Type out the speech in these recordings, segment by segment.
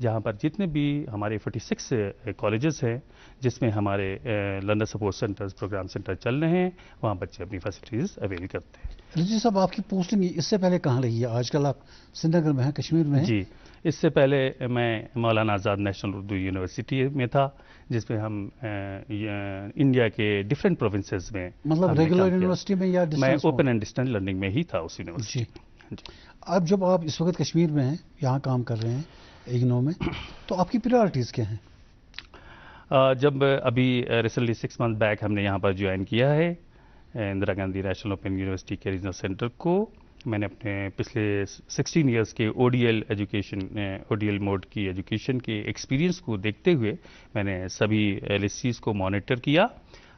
جہاں پر جتنے بھی ہمارے 46 کالجز ہیں جس میں ہمارے learner support centres programme centre چل رہے ہیں، وہاں بچے اپنی فیسلٹیز اویل کرتے ہیں۔ رضوی صاحب، آپ کی پوسٹنگ اس سے پہلے کہاں رہی ہے؟ آج کل آپ سری نگر میں ہیں، کشمیر میں ہیں؟ جی، اس سے پہلے میں مولانا آزاد نیشنل اردو یونیورسٹی میں تھا، جس میں ہم انڈیا کے ڈفرینٹ پروونسز میں مطلب ریگولر یونیورسٹی میں یا میں اوپن اینڈ ڈسٹینس لرننگ میں ہی تھا اس یونیورسٹی میں۔ جی، اب جب آپ اس وقت کشمیر میں ہیں، یہاں کام کر رہے ہیں اگنو میں، تو آپ کی پریارٹیز کیا ہیں؟ جب ابھی ریسنٹلی 6 منتھ بیک ہم نے یہاں پر جوائن کیا ہے Indira Gandhi national open university کے ریجنل سینٹر کو، میں نے اپنے پچھلے 16 ایئرس کے او ڈی ایل موڈ کی ایجوکیشن کے ایکسپیرینس کو دیکھتے ہوئے میں نے سبھی ایل ایس سیز کو مانیٹر کیا۔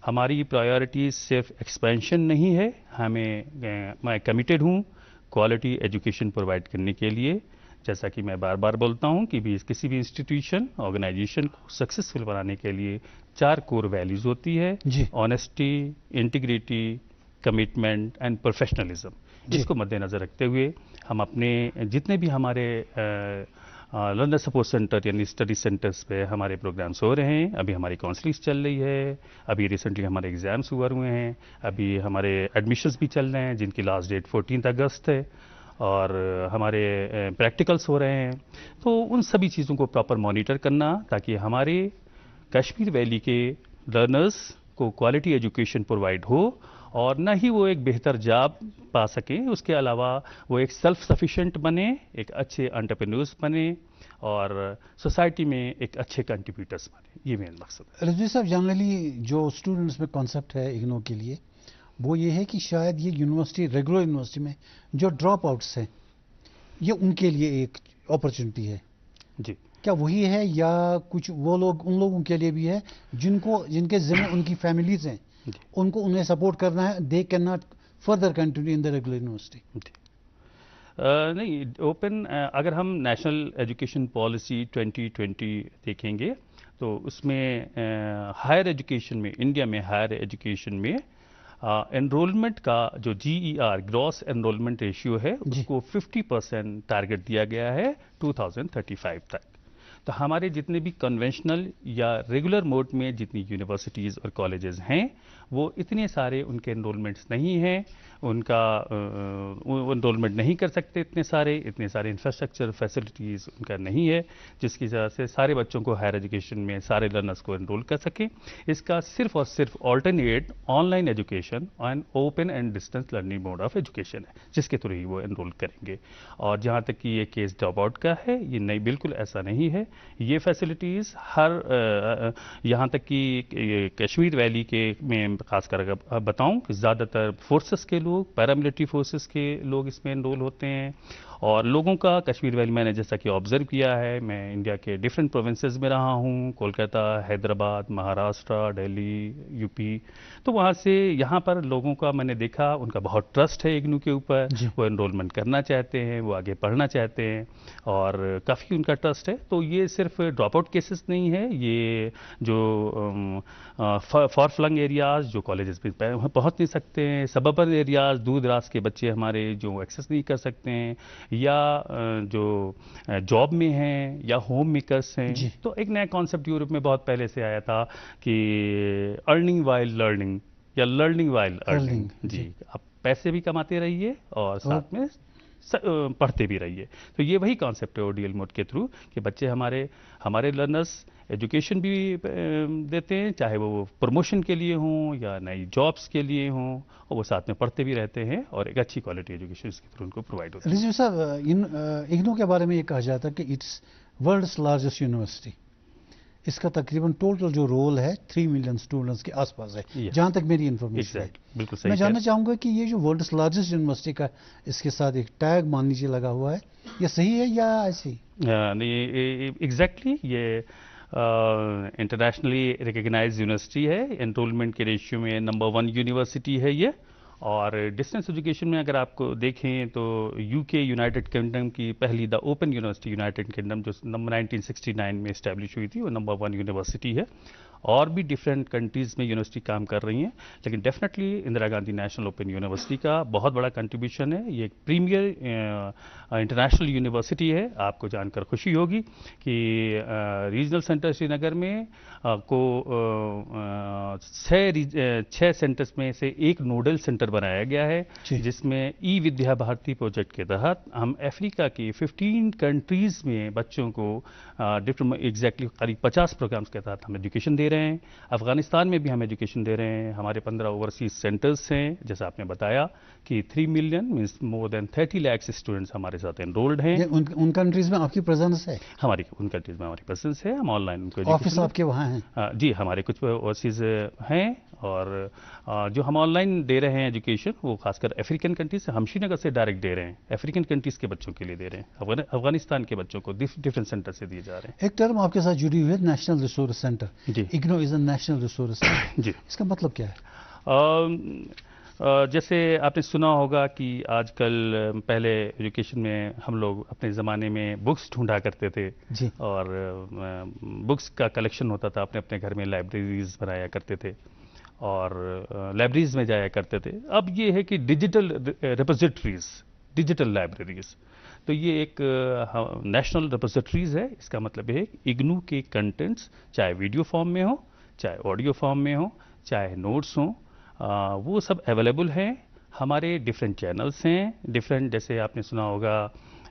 ہماری پرائیورٹی صرف ایکسپینشن نہیں ہے، میں کمیٹیڈ ہوں کوالٹی ایجوکیشن پرووائڈ کرنے کے لیے۔ جیسا کہ میں بار بار بولتا ہوں کہ کسی بھی انسٹیٹیوشن آرگنائزیشن کو سکسیسفل بنانے کے لیے 4 کور ویلیوز ہوتی ہے، honesty, integrity, commitment and professionalism. اس کو مد نظر رکھتے ہوئے ہم اپنے جتنے بھی ہمارے لرنر سپورٹ سینٹر یعنی اسٹڈی سینٹرز پہ ہمارے پروگرامس ہو رہے ہیں، ابھی ہماری کاؤنسلنگس چل رہی ہے، ابھی ریسنٹلی ہمارے ایگزامس ہوئے ہیں، ابھی ہمارے ایڈمیشنز بھی چل رہے ہیں جن کی لاسٹ ڈیٹ 14 اگست ہے، اور ہمارے پریکٹیکلس ہو رہے ہیں۔ تو ان سبھی چیزوں کو پراپر مانیٹر کرنا تاکہ ہمارے کشمیر ویلی کے لرنرز کو کوالٹی ایجوکیشن پرووائڈ ہو، اور نہ ہی وہ ایک بہتر جاب پا سکیں، اس کے علاوہ وہ ایک سیلف سفیشینٹ بنے، ایک اچھے انٹرپرینورز بنے، اور سوسائٹی میں ایک اچھے کنٹریبیوٹرز بنے۔ یہ میرا مقصد ہے۔ رضوی صاحب، جنرلی جو اسٹوڈنٹس میں کانسیپٹ ہے اگنو کے لیے وہ یہ ہے کہ شاید یہ یونیورسٹی ریگولر یونیورسٹی میں جو ڈراپ آؤٹس ہیں یہ ان کے لیے ایک اپرچونٹی ہے۔ جی، کیا وہی ہے یا کچھ وہ لوگ ان لوگوں کے لیے بھی ہے جن کے ذمہ ان کی فیملیز ہیں، ان کو انہیں سپورٹ کرنا ہے، they can not further continue in the regular university? نہیں، اوپن اگر ہم نیشنل ایجوکیشن پالیسی 2020 دیکھیں گے تو اس میں ہائر ایجوکیشن میں، انڈیا میں ہائر ایجوکیشن میں انرولمنٹ کا جو GER گراس انرولمنٹ ریشیو ہے اس کو 50% ٹارگٹ دیا گیا ہے 2035 تک۔ تو ہمارے جتنے بھی کنونشنل یا ریگولر موڈ میں جتنی یونیورسٹیز اور کالجز ہیں وہ اتنے سارے ان کے انرولمنٹس نہیں ہیں، ان کا انرولمنٹ نہیں کر سکتے، اتنے سارے انفراسٹرکچر فیسلٹیز ان کا نہیں ہے جس کی وجہ سے سارے بچوں کو ہائر ایجوکیشن میں سارے لرنرز کو انرول کر سکیں۔ اس کا صرف اور صرف alternate online education and open and distance learning mode of education ہے جس کے تھرو ہی وہ انرول کریں گے۔ اور جہاں تک کہ یہ کیس ڈراپ آؤٹ کا ہے، یہ نہیں، بالکل ایسا نہیں ہے۔ یہ فیسلٹیز یہاں تک کہ کشمیر ویلی کے میں خاص کر بتاؤں کہ زیادہ تر فورسز کے لوگ، پیراملٹری فورسز کے لوگ اس میں انرول ہوتے ہیں، اور لوگوں کا کشمیر ویلی میں نے جیسا کہ آبزرو کیا ہے، میں انڈیا کے ڈفرینٹ پروونسز میں رہا ہوں، کولکاتہ، حیدرآباد، مہاراشٹر، دہلی، UP، تو وہاں سے یہاں پر لوگوں کا میں نے دیکھا ان کا بہت ٹرسٹ ہے اگنو کے اوپر، وہ انرولمنٹ کرنا چاہتے ہیں، وہ آگے پڑھنا چاہتے ہیں، اور کافی ان کا ٹرسٹ ہے۔ تو یہ صرف ڈراپ آؤٹ کیسز نہیں ہے، یہ جو فار فلنگ ایریاز جو کالجز میں پہنچ نہیں سکتے ہیں، سبربن ایریاز، دور دراز کے بچے ہمارے جو ایکسیس نہیں کر سکتے ہیں، یا جو جاب میں ہیں یا ہوم میکرز ہیں۔ تو ایک نیا کانسیپٹ یورپ میں بہت پہلے سے آیا تھا کہ ارننگ وائل لرننگ یا لرننگ وائل ارننگ۔ جی، آپ پیسے بھی کماتے رہیے اور ساتھ میں پڑھتے بھی رہیے۔ تو یہ وہی کانسیپٹ ہے ODL موڈ کے تھرو کہ بچے ہمارے لرنرز ایجوکیشن بھی دیتے ہیں، چاہے وہ پروموشن کے لیے ہوں یا نئی جابس کے لیے ہوں، اور وہ ساتھ میں پڑھتے بھی رہتے ہیں، اور ایک اچھی کوالٹی ایجوکیشن اس کے تھرو ان کو پرووائڈ ہوتی ہے۔ رضوی صاحب، اگنو کے بارے میں یہ کہا جاتا ہے کہ اٹس ورلڈس لارجسٹ یونیورسٹی۔ اس کا تقریباً ٹوٹل جو رول ہے 3 ملین اسٹوڈنٹس کے آس پاس ہے، جہاں تک میری انفارمیشن ہے۔ بالکل صحیح۔ میں جاننا چاہوں گا کہ یہ جو ورلڈس لارجسٹ یونیورسٹی کا اس کے ساتھ ایک ٹیگ مان لیجیے لگا ہوا ہے، یہ صحیح ہے یا ایسے ہی؟ ایگزیکٹلی، یہ انٹرنیشنلی ریکگنائز یونیورسٹی ہے، انرولمنٹ کے ریشیو میں نمبر 1 یونیورسٹی ہے یہ، اور ڈسٹینس ایجوکیشن میں اگر آپ کو دیکھیں تو UK یونائٹڈ کنگڈم کی پہلی the open university United kingdom جو 1969 میں اسٹیبلش ہوئی تھی، وہ نمبر 1 یونیورسٹی ہے، اور بھی ڈفرینٹ کنٹریز میں یونیورسٹی کام کر رہی ہیں، لیکن definitely Indira Gandhi national open university کا بہت بڑا کنٹریبیوشن ہے. یہ ایک پریمیئر انٹرنیشنل یونیورسٹی ہے. آپ کو جان کر خوشی ہوگی کہ ریجنل سینٹر سری نگر میں کو 6 سینٹرز میں سے ایک نوڈل سینٹر بنایا گیا ہے، جس میں ای ودیا بھارتی پروجیکٹ کے تحت ہم افریقہ کی 15 کنٹریز میں بچوں کو ایگزیکٹلی قریب 50 پروگرامز کے تحت ہم ایجوکیشن دے رہے ہیں. افغانستان میں بھی ہم ایجوکیشن دے رہے ہیں. ہمارے 15 اوورسیز سینٹرز ہیں، جیسا آپ نے بتایا کہ 3 ملین مینس مور دین 30 لاکھ اسٹوڈنٹس ہمارے ساتھ انرولڈ ہیں. ان کنٹریز میں آپ کی پریزنس ہے؟ ان کنٹریز میں ہماری پریزنس ہے. ہم آن لائن ان کو آفس آپ کے وہاں ہیں؟ جی، ہمارے کچھ اوورسیز ہیں، اور جو ہم آن لائن دے رہے ہیں ایجوکیشن وہ خاص کر افریقن کنٹریز سے، ہم شری نگر سے ڈائریکٹ دے رہے ہیں. افریقن کنٹریز کے بچوں کے لیے دے رہے ہیں، افغانستان کے بچوں کو ڈفرینٹ سینٹر سے دیے جا رہے ہیں. ایک ٹرم آپ کے ساتھ جڑی ہوئی ہے، national resource centre. G, IGNOU is a national resource centre. جی، اس کا مطلب کیا ہے؟ جیسے آپ نے سنا ہوگا کہ آج کل پہلے ایجوکیشن میں ہم لوگ اپنے زمانے میں بکس ڈھونڈا کرتے تھے، جی، اور بکس کا کلیکشن ہوتا تھا. اپنے گھر میں لائبریریز بنایا کرتے تھے اور لائبریریز میں جایا کرتے تھے. اب یہ ہے کہ ڈیجیٹل ریپوزیٹریز، ڈیجیٹل لائبریریز. تو یہ ایک نیشنل ریپوزیٹریز ہے. اس کا مطلب ہے اگنو کے کنٹینٹس چاہے ویڈیو فارم میں ہو، چاہے آڈیو فارم میں ہو، چاہے نوٹس ہوں، وہ سب اویلیبل ہیں. ہمارے ڈفرینٹ چینلز ہیں، ڈفرینٹ، جیسے آپ نے سنا ہوگا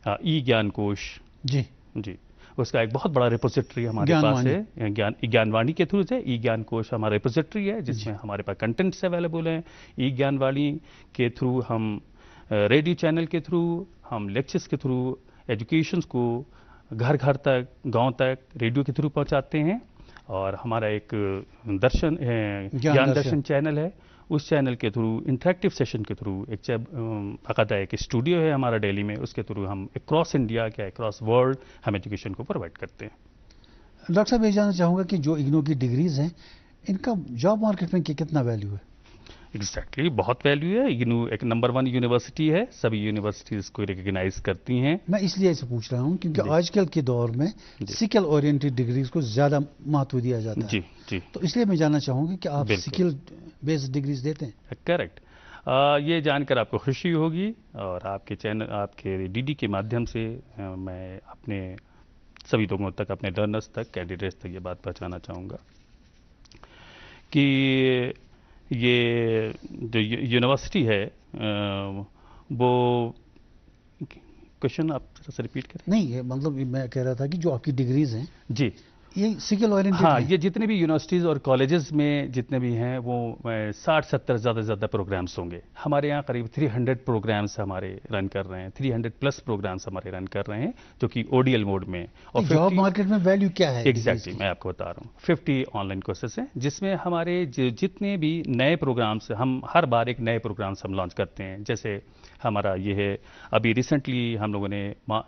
ای گیان کوش. جی جی، اس کا ایک بہت بڑا ریپوزیٹری ہمارے پاس ہے. گیان وانی کے تھرو ہے. ای گیان کوش ہمارا ریپوزیٹری ہے جس میں ہمارے پاس کنٹینٹس اویلیبل ہیں. ای گیان وانی کے تھرو ہم ریڈیو چینل کے تھرو، ہم لیکچرز کے تھرو ایجوکیشنز کو گھر گھر تک، گاؤں تک ریڈیو کے تھرو پہنچاتے ہیں. اور ہمارا ایک گیان درشن چینل ہے. اس چینل کے تھرو انٹریکٹیو سیشن کے تھرو ایک باقاعدہ ایک اسٹوڈیو ہے ہمارا دہلی میں، اس کے تھرو ہم اکراس انڈیا کیا اکراس ورلڈ ہم ایجوکیشن کو پرووائڈ کرتے ہیں. ڈاکٹر صاحب، یہ جاننا چاہوں گا کہ جو اگنو کی ڈگریز ہیں ان کا جاب مارکیٹ میں کتنا ویلیو ہے؟ ایگزیکٹلی بہت ویلیو ہے. اگنو ایک نمبر 1 یونیورسٹی ہے، سبھی یونیورسٹیز کو ریکگنائز کرتی ہیں. میں اس لیے اسے پوچھ رہا ہوں کیونکہ آج کل کے دور میں سکل اورینٹڈ ڈگریز کو زیادہ مہتو دیا جاتا ہے. جی جی، تو اس لیے میں جاننا چاہوں گا کہ آپ سکل بیسڈ ڈگریز دیتے ہیں؟ کریکٹ. یہ جان کر آپ کو خوشی ہوگی، اور آپ کے چینل، آپ کے ڈی ڈی کے مادھیم سے میں اپنے سبھی لوگوں تک، اپنے لرنرز تک، کینڈیڈیٹس تک یہ بات پہنچانا چاہوں گا کہ یہ جو یونیورسٹی ہے وہ، کوشچن آپ سے ریپیٹ کریں. نہیں، مطلب میں کہہ رہا تھا کہ جو آپ کی ڈگریز ہیں جی، یہ سکل اورینٹڈ ہاں، یہ جتنے بھی یونیورسٹیز اور کالجز میں جتنے بھی ہیں وہ 60-70 زیادہ سے زیادہ پروگرامز ہوں گے. ہمارے یہاں قریب 300 پروگرامز ہمارے رن کر رہے ہیں، 300+ پروگرامز ہمارے رن کر رہے ہیں جو کہ ODL موڈ میں. اور جاب مارکیٹ میں ویلیو کیا ہے؟ ایگزیکٹلی میں آپ کو بتا رہا ہوں. 50 آن لائن کورسز ہیں جس میں ہمارے جتنے بھی نئے پروگرامز، ہم ہر بار ایک نئے پروگرامز ہم لانچ کرتے ہیں. جیسے ہمارا یہ ہے، ابھی ریسنٹلی ہم لوگوں نے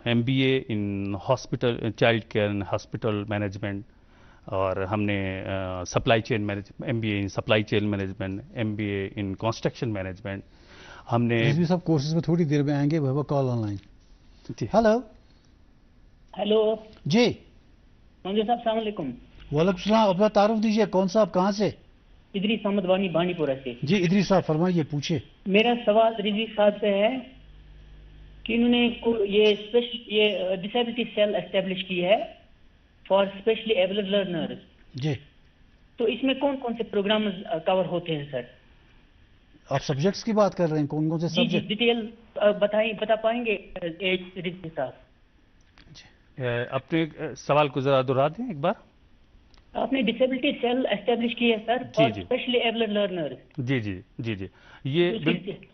MBA in hospital child care and hospital management, اور ہم نے سپلائی چین مینجمنٹ، MBA ان سپلائی چین مینجمنٹ، MBA ان کنسٹرکشن مینجمنٹ ہم نے. رضوی صاحب کورسز میں تھوڑی دیر میں آئیں گے، وہ کال آن لائن. ہیلو. ہیلو جی منظور صاحب، السلام علیکم. وعلیکم السلام. اپنا تعارف دیجیے، کون صاحب، کہاں سے؟ ادریس احمد وانی، بانڈی پورہ سے. جی ادریس صاحب فرمائیے، پوچھیے. میرا سوال رضوی صاحب سے ہے کہ انہوں نے یہ ڈسیبلٹی سیل اسٹیبلش کی ہے فار اسپیشلی ایبلڈ لرنرز. جی، تو اس میں کون کون سے پروگرامز کور ہوتے ہیں سر؟ آپ سبجیکٹس کی بات کر رہے ہیں، کون کون سے جی سبجیکٹ؟ ڈیٹیل بتا پائیں گے رضوی صاحب؟ اپنے سوال کو ذرا دہرا دیں ایک بار. آپ نے ڈسیبلٹی سیل اسٹیبلش کی ہے sir for specially abled learners. جی جی جی جی، یہ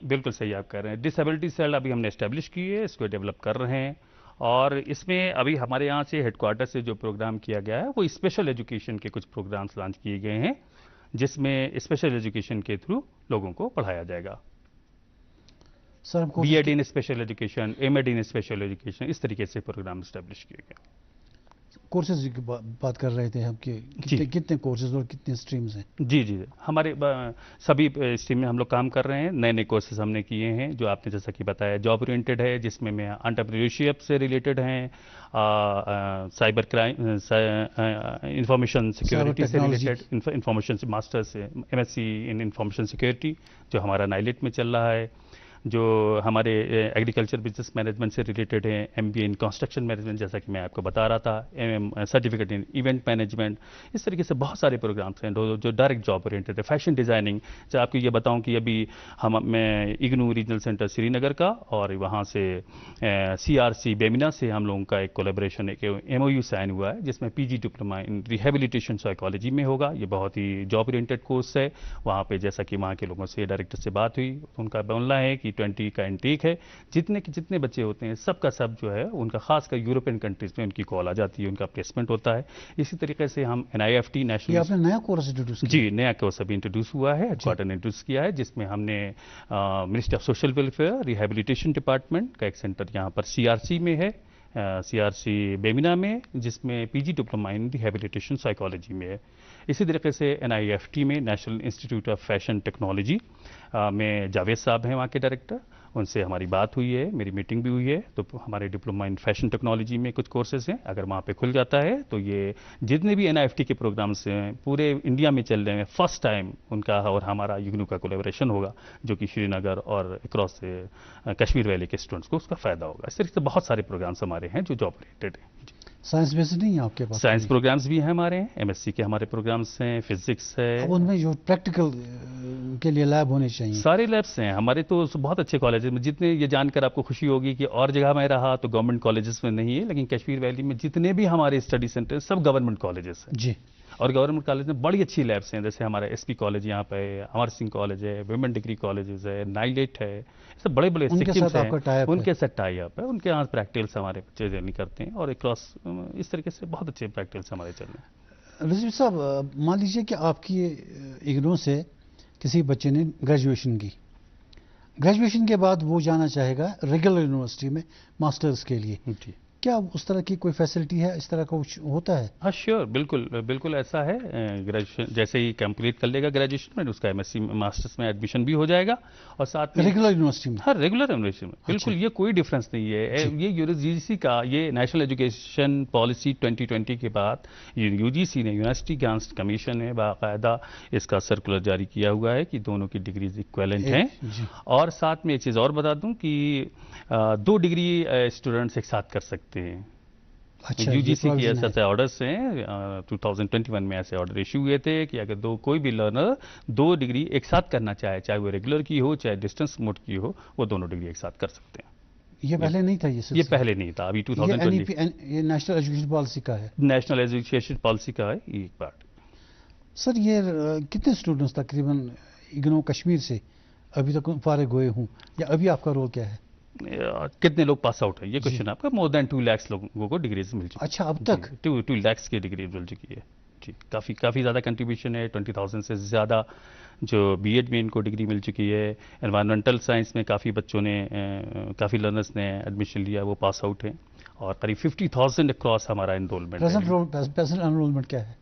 بالکل صحیح آپ کہہ رہے ہیں. ڈسیبلٹی سیل ابھی ہم نے اسٹیبلش کی ہے، اس کو ڈیولپ کر رہے ہیں. اور اس میں ابھی ہمارے یہاں سے ہیڈ کوارٹر سے جو پروگرام کیا گیا ہے وہ اسپیشل ایجوکیشن کے کچھ پروگرامز لانچ کیے گئے ہیں جس میں اسپیشل ایجوکیشن کے تھرو لوگوں کو پڑھایا جائے گا. B Ed in special education, M Ed in special education, اس طریقے سے پروگرام اسٹیبلش کیے گئے. کورسز کی بات کر رہے تھے ہم کہ کتنے کورسز اور کتنے اسٹریمز ہیں؟ جی جی ہمارے سبھی اسٹریم میں ہم لوگ کام کر رہے ہیں. نئے نئے کورسز ہم نے کیے ہیں جو آپ نے جیسا کہ بتایا جاب اورینٹیڈ ہے, جس میں انٹرپرینیورشپ سے ریلیٹڈ ہیں, سائبر کرائم, انفارمیشن سیکیورٹی سے ریلیٹڈ, انفارمیشن ماسٹر سے ایم ایس سی ان انفارمیشن سیکیورٹی جو ہمارا نائلٹ میں چل رہا ہے, جو ہمارے ایگریکلچر بزنس مینجمنٹ سے ریلیٹڈ ہیں, ایم بی اے ان کنسٹرکشن مینجمنٹ جیسا کہ میں آپ کو بتا رہا تھا, سرٹیفکیٹ ان ایونٹ مینجمنٹ. اس طریقے سے بہت سارے پروگرامس ہیں جو ڈائریکٹ جاب اورینٹیڈ ہے. فیشن ڈیزائننگ, جب آپ کو یہ بتاؤں کہ ابھی میں اگنو ریجنل سینٹر سری نگر کا اور وہاں سے سی آر سی بیمینا سے ہم لوگوں کا ایک کولیبریشن ایک ایم او یو سائن ہوا ہے, جس میں پی جی ڈپلوما ان ریہیبلیٹیشن سائیکالوجی میں ہوگا. یہ بہت ہی جاب اورینٹیڈ کورس ہے. وہاں پہ جیسا کہ وہاں کے لوگوں سے ڈائریکٹر سے بات ہوئی, ان کا بولنا ہے کہ 20 کا انٹیک ہے, جتنے بچے ہوتے ہیں سب کا سب جو ہے ان کا, خاص کر یورپین کنٹریز میں ان کی کال آ جاتی ہے, ان کا پلیسمنٹ ہوتا ہے. اسی طریقے سے ہم NIFT نیشنل, یہ آپ نے نیا کورس انٹروڈیوس کیا؟ جی نیا کورس ابھی انٹروڈیوس ہوا ہے, ہیڈ کوارٹر نے انٹروڈیوس کیا ہے, جس میں ہم نے ministry of social welfare rehabilitation department کا ایک سینٹر یہاں پر CRC میں ہے, CRC بیمینا میں, جس میں پی جی ڈپلوما ان ریہیبلیٹیشن سائیکالوجی میں ہے. اسی طریقے سے NIFT میں national institute of fashion technology میں جاوید صاحب ہیں وہاں کے ڈائریکٹر, ان سے ہماری بات ہوئی ہے, میری میٹنگ بھی ہوئی ہے. تو ہمارے ڈپلوما ان فیشن ٹیکنالوجی میں کچھ کورسز ہیں, اگر وہاں پہ کھل جاتا ہے تو یہ جتنے بھی NIFT کے پروگرامس ہیں پورے انڈیا میں چل رہے ہیں, فرسٹ ٹائم ان کا اور ہمارا یگنو کا کولیبریشن ہوگا, جو کہ شری نگر اور اکراس کشمیر ویلی کے اسٹوڈنٹس کو اس کا فائدہ ہوگا. اس طریقے سے بہت سارے پروگرامس ہمارے ہیں جو جاب اورینٹیڈ ہیں. سائنس بیسڈ نہیں ہے آپ کے پاس؟ سائنس پروگرامز بھی ہیں ہمارے, MSc کے ہمارے پروگرامز ہیں, فزکس ہے. اب ان میں جو پریکٹیکل کے لیے لیب ہونے چاہیے, سارے لیبس ہیں ہمارے. تو بہت اچھے کالجز میں, جتنے یہ جان کر آپ کو خوشی ہوگی کہ اور جگہ میں رہا تو گورنمنٹ کالجز میں نہیں ہے, لیکن کشمیر ویلی میں جتنے بھی ہمارے اسٹڈی سینٹر سب گورنمنٹ کالجز ہیں. جی, اور گورنمنٹ کالج میں بڑی اچھی لیبس ہیں, جیسے ہمارا SP کالج یہاں پہ ہے, امر سنگھ کالج ہے, ویمن ڈگری کالجز ہے, نائلٹ ہے, سب بڑے بڑے سکمز ہیں, ان کے ساتھ ٹائی اپ ہے. ان کے یہاں پریکٹیکلس ہمارے بچے جرنی کرتے ہیں, اور اکراس اس طریقے سے بہت اچھے پریکٹیکلس ہمارے چل رہے ہیں. رضوی صاحب, مان لیجیے کہ آپ کی اگنو سے کسی بچے نے گریجویشن کی, گریجویشن کے بعد وہ جانا چاہے گا ریگولر یونیورسٹی میں ماسٹرز کے لیے, جی, کیا اس طرح کی کوئی فیسلٹی ہے, اس طرح کا کچھ ہوتا ہے؟ ہاں شیور, بالکل ایسا ہے. گریجویشن جیسے ہی کمپلیٹ کر لے گا گریجویشن میں, اس کا MSc ماسٹرس میں ایڈمیشن بھی ہو جائے گا, اور ساتھ میں ریگولر یونیورسٹی میں. ہر ریگولر یونیورسٹی میں بالکل, یہ کوئی ڈفرینس نہیں ہے. یہ UGC کا, یہ نیشنل ایجوکیشن پالیسی 2020 کے بعد UGC نے, یونیورسٹی گرانٹس کمیشن نے باقاعدہ اس کا سرکولر جاری کیا ہوا ہے کہ دونوں کی ڈگریز ایکویلنٹ ہیں. اور ساتھ میں ایک چیز اور بتا دوں کہ 2 ڈگری اسٹوڈنٹس ایک ساتھ کر سکتے ہیں. UGC کی ایسے آرڈرس ہیں, 2021 میں ایسے آرڈر ایشو ہوئے تھے کہ اگر کوئی بھی لرنر 2 ڈگری ایک ساتھ کرنا چاہے وہ ریگولر کی ہو چاہے ڈسٹینس موڈ کی ہو, وہ دونوں ڈگری ایک ساتھ کر سکتے ہیں. یہ پہلے نہیں تھا, یہ پہلے نہیں تھا, ابھی 2020 یہ نیشنل ایجوکیشن پالیسی کا ہے. نیشنل ایجوکیشن پالیسی کا ہے ایک پارٹ. سر, یہ کتنے اسٹوڈنٹس تقریباً اگنو کشمیر سے ابھی تک فارغ ہوئے ہوں, یا ابھی آپ کا رول کیا ہے؟ کتنے لوگ پاس آؤٹ ہیں, یہ کوشچن آپ کا. مور دین 2 لاکھ لوگوں کو ڈگریز مل چکی. اچھا, اب تک 2 لاکھ کی ڈگری مل چکی ہے. جی, کافی زیادہ کنٹریبیوشن ہے. 20,000 سے زیادہ جو BEd میں ان کو ڈگری مل چکی ہے. انوائرمنٹل سائنس میں کافی بچوں نے, کافی لرنرس نے ایڈمیشن لیا, وہ پاس آؤٹ ہیں. اور قریب 50,000 اکراس ہمارا انرولمنٹ ہے. پریزنٹ انرولمنٹ کیا ہے؟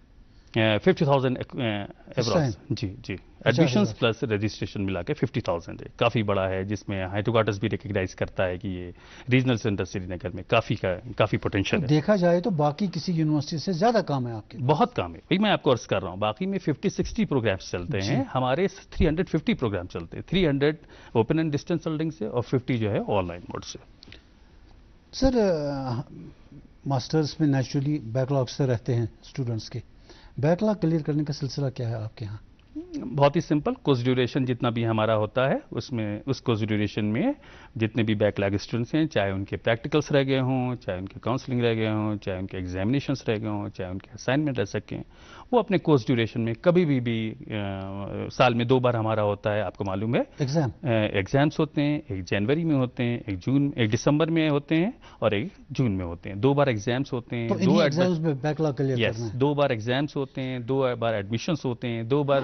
50,000 اکراس. جی, ایڈمیشنز پلس رجسٹریشن ملا کے 50,000 ہے. کافی بڑا ہے, جس میں ہیڈ کوارٹرز بھی ریکگنائز کرتا ہے کہ یہ ریجنل سینٹر سری نگر میں کافی پوٹینشیل ہے. دیکھا جائے تو باقی کسی یونیورسٹی سے زیادہ کام ہے آپ کے؟ بہت کام ہے بھائی, میں آپ کو عرض کر رہا ہوں. باقی میں 50-60 پروگرامس چلتے ہیں, ہمارے 350 پروگرام چلتے ہیں. 300 اوپن اینڈ ڈسٹینس لرننگ سے, اور 50 جو ہے آن لائن موڈ سے. سر, ماسٹرز میں نیچرلی بیک لاگس سے رہتے ہیں اسٹوڈنٹس کے, بیک لاگ کلیئر کرنے کا سلسلہ کیا ہے آپ کے یہاں؟ بہت ہی سمپل. کورس ڈیوریشن جتنا بھی ہمارا ہوتا ہے, اس کورس ڈیوریشن میں جتنے بھی بیک لاگ اسٹوڈنٹس ہیں, چاہے ان کے پریکٹیکلس رہ گئے ہوں, چاہے ان کے کاؤنسلنگ رہ گئے ہوں, چاہے ان کے ایگزامینیشنس رہ گئے ہوں, چاہے ان کے اسائنمنٹ رہ سکیں, وہ اپنے کورس ڈیوریشن میں کبھی بھی سال میں 2 بار ہمارا ہوتا ہے, آپ کو معلوم ہے ایگزامس ہوتے ہیں. ایک جنوری میں ہوتے ہیں, ایک دسمبر میں ہوتے ہیں, اور ایک جون میں ہوتے ہیں. 2 بار ایگزامس ہوتے ہیں. 2 بار ایگزامس ہوتے ہیں, 2 بار ایگزامس ہوتے ہیں, 2 بار ایڈمیشنس ہوتے ہیں, 2 بار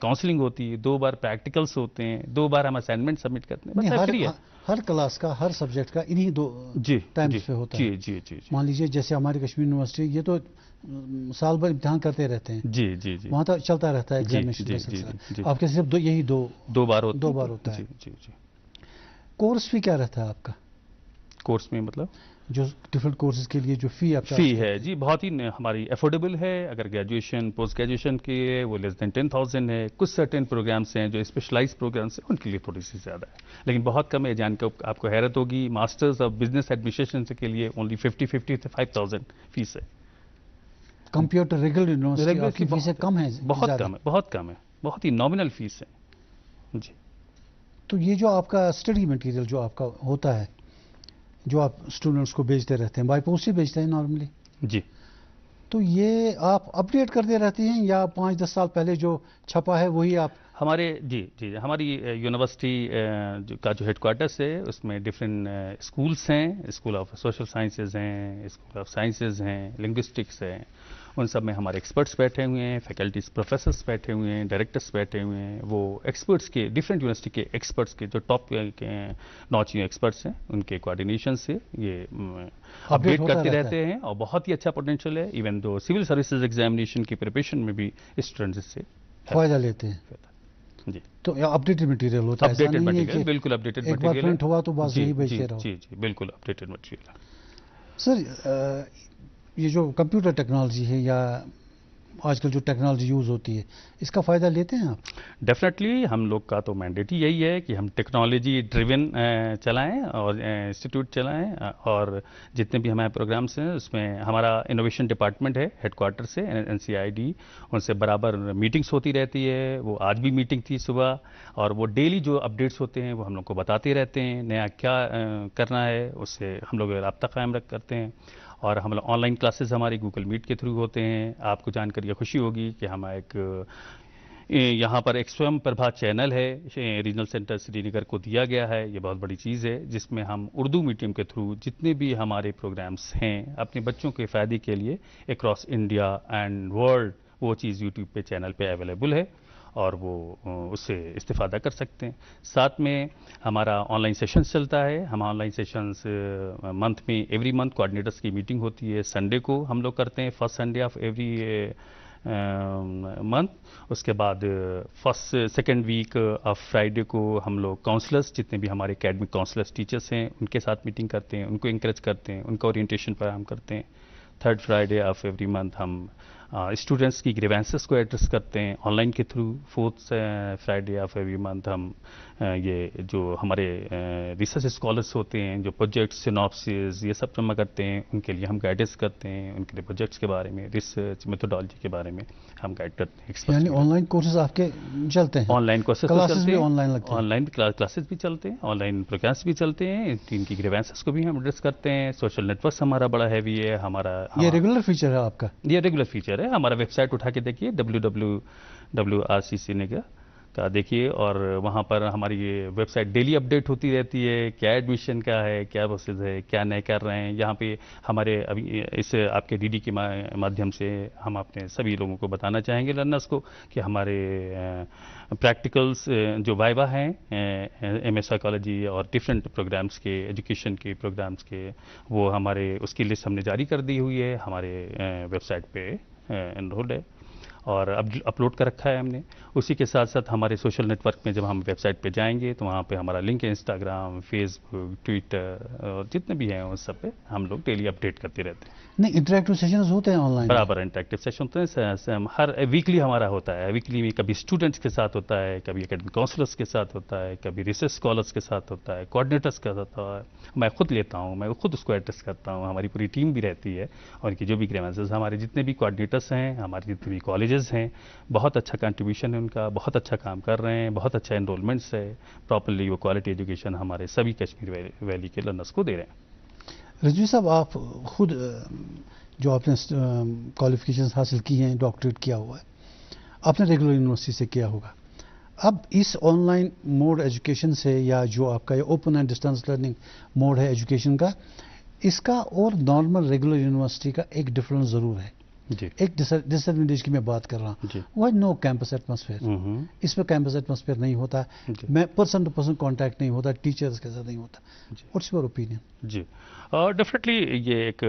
کاؤنسلنگ ہوتی ہے, 2 بار پریکٹیکلس ہوتے ہیں, 2 بار ہم اسائنمنٹ سبمٹ کرتے ہیں. بس فری ہے. ہر کلاس کا, ہر سبجیکٹ کا انہی 2 ٹائمز پہ ہوتا ہے. جی. مان لیجئے جیسے ہماری کشمیر یونیورسٹی, یہ تو سال بھر امتحان کرتے رہتے ہیں. جی. وہاں تو چلتا رہتا ہے ایگزامینیشن کا سلسلہ. آپ کے صرف یہی 2 بار ہوتا ہے. جی. کورس فی کیا رہتا ہے آپ کا؟ کورس میں مطلب جو ڈفرنٹ کورسز کے لیے جو فی آپ کا فی ہے جی, بہت ہی ہماری افورڈیبل ہے. اگر گریجویشن پوسٹ گریجویشن کی ہے وہ لیس دین 10,000 ہے. کچھ سرٹن پروگرامس ہیں جو اسپیشلائز پروگرامس ہیں, ان کے لیے تھوڑی سی زیادہ ہے, لیکن بہت کم ہے. جان کے آپ کو حیرت ہوگی, ماسٹرز آف بزنس ایڈمنسٹریشن کے لیے اونلی 50 سے 5,000 فیس ہے. کمپیوٹر ریگولر یونیورسٹی کی فیسیں کم ہیں؟ بہت کم ہے, بہت ہی نامنل فیس ہے. جی. تو یہ جو آپ کا اسٹڈی مٹیریل جو آپ کا ہوتا ہے, جو آپ اسٹوڈنٹس کو بھیجتے رہتے ہیں, بائی پوسٹ ہی بھیجتے ہیں نارملی؟ جی. تو یہ آپ اپڈیٹ کرتے رہتے ہیں یا 5-10 سال پہلے جو چھپا ہے وہی آپ؟ ہمارے جی ہماری یونیورسٹی کا جو ہیڈ کوارٹرس ہے اس میں ڈفرینٹ اسکولس ہیں. اسکول آف سوشل سائنسز ہیں, اسکول آف سائنسز ہیں, لنگوسٹکس ہیں. ان سب میں ہمارے ایکسپرٹس بیٹھے ہوئے ہیں, فیکلٹیز پروفیسرس بیٹھے ہوئے ہیں, ڈائریکٹرس بیٹھے ہوئے ہیں. وہ ایکسپرٹس کے ڈفرینٹ یونیورسٹی کے ایکسپرٹس کے جو ٹاپ نوچ ایکسپرٹس ہیں ان کے کوآرڈینیشن سے یہ اپڈیٹ کرتے رہتے ہیں. اور بہت ہی اچھا پوٹینشیل ہے. Even though civil services examination کی پریپریشن میں بھی اسٹوڈنٹس سے فائدہ لیتے ہیں. جی. تو اپڈیٹڈ مٹیریل ہوتا ہے, اپڈیٹڈ مٹیریل, بالکل اپڈیٹڈ مٹیریل. ایک بار پرنٹ ہوا تو بس یہی بھیجتے رہو. جی بالکل اپڈیٹڈ مٹیریل. سر یہ جو کمپیوٹر ٹیکنالوجی ہے یا آج کل جو ٹیکنالوجی یوز ہوتی ہے, اس کا فائدہ لیتے ہیں آپ؟ ڈیفینیٹلی ہم لوگ کا تو مینڈیٹ ہی یہی ہے کہ ہم ٹیکنالوجی ڈریون چلائیں اور انسٹیٹیوٹ چلائیں. اور جتنے بھی ہمارے پروگرامس ہیں اس میں ہمارا انوویشن ڈپارٹمنٹ ہے ہیڈ کوارٹر سے NCID, ان سے برابر میٹنگس ہوتی رہتی ہے. وہ آج بھی میٹنگ تھی صبح, اور وہ ڈیلی جو اپڈیٹس ہوتے ہیں وہ ہم لوگ کو بتاتے رہتے ہیں. نیا کیا کرنا ہے اس سے ہم لوگ رابطہ قائم کرتے ہیں. اور ہم لوگ آن لائن کلاسز ہماری گوگل میٹ کے تھرو ہوتے ہیں. آپ کو جان کر یہ خوشی ہوگی کہ ہم ایک یہاں پر ایک سویم پربھا چینل ہے ریجنل سینٹر سری نگر کو دیا گیا ہے. یہ بہت بڑی چیز ہے جس میں ہم اردو میڈیم کے تھرو جتنے بھی ہمارے پروگرامز ہیں اپنے بچوں کے فائدے کے لیے اکراس انڈیا اینڈ ورلڈ وہ چیز یوٹیوب پہ چینل پہ اویلیبل ہے, اور وہ اس سے استفادہ کر سکتے ہیں. ساتھ میں ہمارا آن لائن سیشنز چلتا ہے. ہم آن لائن سیشنز منتھ میں ایوری منتھ کوآرڈینیٹرس کی میٹنگ ہوتی ہے. سنڈے کو ہم لوگ کرتے ہیں, first Sunday of every month. اس کے بعد سیکنڈ ویک آف فرائیڈے کو ہم لوگ کاؤنسلرس جتنے بھی ہمارے اکیڈمک کاؤنسلرس ٹیچرس ہیں ان کے ساتھ میٹنگ کرتے ہیں, ان کو انکریج کرتے ہیں, ان کا اورینٹیشن فراہم کرتے ہیں. Third Friday of every month ہم اسٹوڈنٹس کی گریوینسز کو ایڈریس کرتے ہیں آن لائن کے through. Fourth Friday of every month ہم یہ جو ہمارے ریسرچ اسکالرس ہوتے ہیں جو پروجیکٹس سیناپسز یہ سب جمع کرتے ہیں, ان کے لیے ہم گائیڈنس کرتے ہیں. ان کے لیے پروجیکٹس کے بارے میں, ریسرچ میتھوڈالوجی کے بارے میں ہم گائیڈ کرتے ہیں. یعنی آن لائن کورسز آپ کے چلتے ہیں؟ آن لائن کورسز کلاسز بھی آن لائن لگتے ہیں؟ آن لائن کلاسز بھی چلتے ہیں, آن لائن پروگرامس بھی چلتے ہیں. ان کی گریوینسز کو بھی ہم ایڈریس کرتے ہیں. سوشل نیٹورکس ہمارا بڑا ہیوی ہے. یہ ریگولر فیچر ہے آپ کا؟ یہ ریگولر فیچر ہے. ہمارا ویب سائٹ اٹھا کے دیکھیے www.rcc کا دیکھیے, اور وہاں پر ہماری یہ ویب سائٹ ڈیلی اپڈیٹ ہوتی رہتی ہے. کیا ایڈمیشن کا ہے, کیا پروسیس ہے, کیا نئے کر رہے ہیں. یہاں پہ ہمارے ابھی اس آپ کے DD کے مادھیم سے ہم اپنے سبھی لوگوں کو بتانا چاہیں گے لرنرس کو کہ ہمارے پریکٹیکلس جو وائوا ہیں MS سائیکالوجی اور ڈفرینٹ پروگرامس کے ایجوکیشن کے پروگرامس کے, وہ ہمارے اس کی لسٹ ہم نے جاری کر دی ہوئی ہے. ہمارے ویب سائٹ پہ انرولڈ ہے اور اپلوڈ کر رکھا ہے ہم نے. اسی کے ساتھ ساتھ ہمارے سوشل نیٹ ورک میں جب ہم ویب سائٹ پہ جائیں گے تو وہاں پہ ہمارا لنک ہے انسٹاگرام, فیس بک, ٹویٹر اور جتنے بھی ہیں اس سب پہ ہم لوگ ڈیلی اپڈیٹ کرتے رہتے ہیں. نہیں, انٹریکٹیو سیشنز ہوتے ہیں آن لائن؟ برابر انٹریکٹیو سیشن ہوتے ہیں. ہر ویکلی ہمارا ہوتا ہے. ویکلی میں کبھی اسٹوڈنٹس کے ساتھ ہوتا ہے, کبھی اکیڈمک کاؤنسلرس کے ساتھ ہوتا ہے, کبھی ریسرچ اسکالرس کے ساتھ ہوتا ہے, کوآرڈینیٹرس کے ساتھ ہوتا ہے. میں خود لیتا ہوں, میں خود اس کو ایڈریس کرتا ہوں. ہماری پوری ٹیم بھی رہتی ہے, اور ان کی جو بھی گریوینسز ہمارے جتنے بھی کوآرڈینیٹرس ہیں, ہمارے جتنے بھی کالجز ہیں, بہت اچھا کنٹریبیوشن ہے ان کا, بہت اچھا کام کر رہے ہیں, بہت اچھا انرولمنٹس ہے. پراپرلی وہ کوالٹی ایجوکیشن ہمارے سبھی کشمیر ویلی کے لرنرس کو دے رہے ہیں. رضوی صاحب, آپ خود جو آپ نے کوالیفیکیشنز حاصل کی ہیں, ڈاکٹریٹ کیا ہوا ہے, آپ نے ریگولر یونیورسٹی سے کیا ہوگا. اب اس آن لائن موڈ ایجوکیشن سے, یا جو آپ کا یہ open and distance learning mode ہے ایجوکیشن کا, اس کا اور نارمل ریگولر یونیورسٹی کا ایک ڈفرنس ضرور ہے. جی ایک ڈس ایڈوانٹیج کی میں بات کر رہا ہوں، وہ نو کیمپس ایٹماسفیئر. اس میں کیمپس ایٹماسفیئر نہیں ہوتا، میں پرسن ٹو پرسن کانٹیکٹ نہیں ہوتا، ٹیچرز کے ساتھ نہیں ہوتا. What's your opinion? جی ڈیفینیٹلی یہ ایک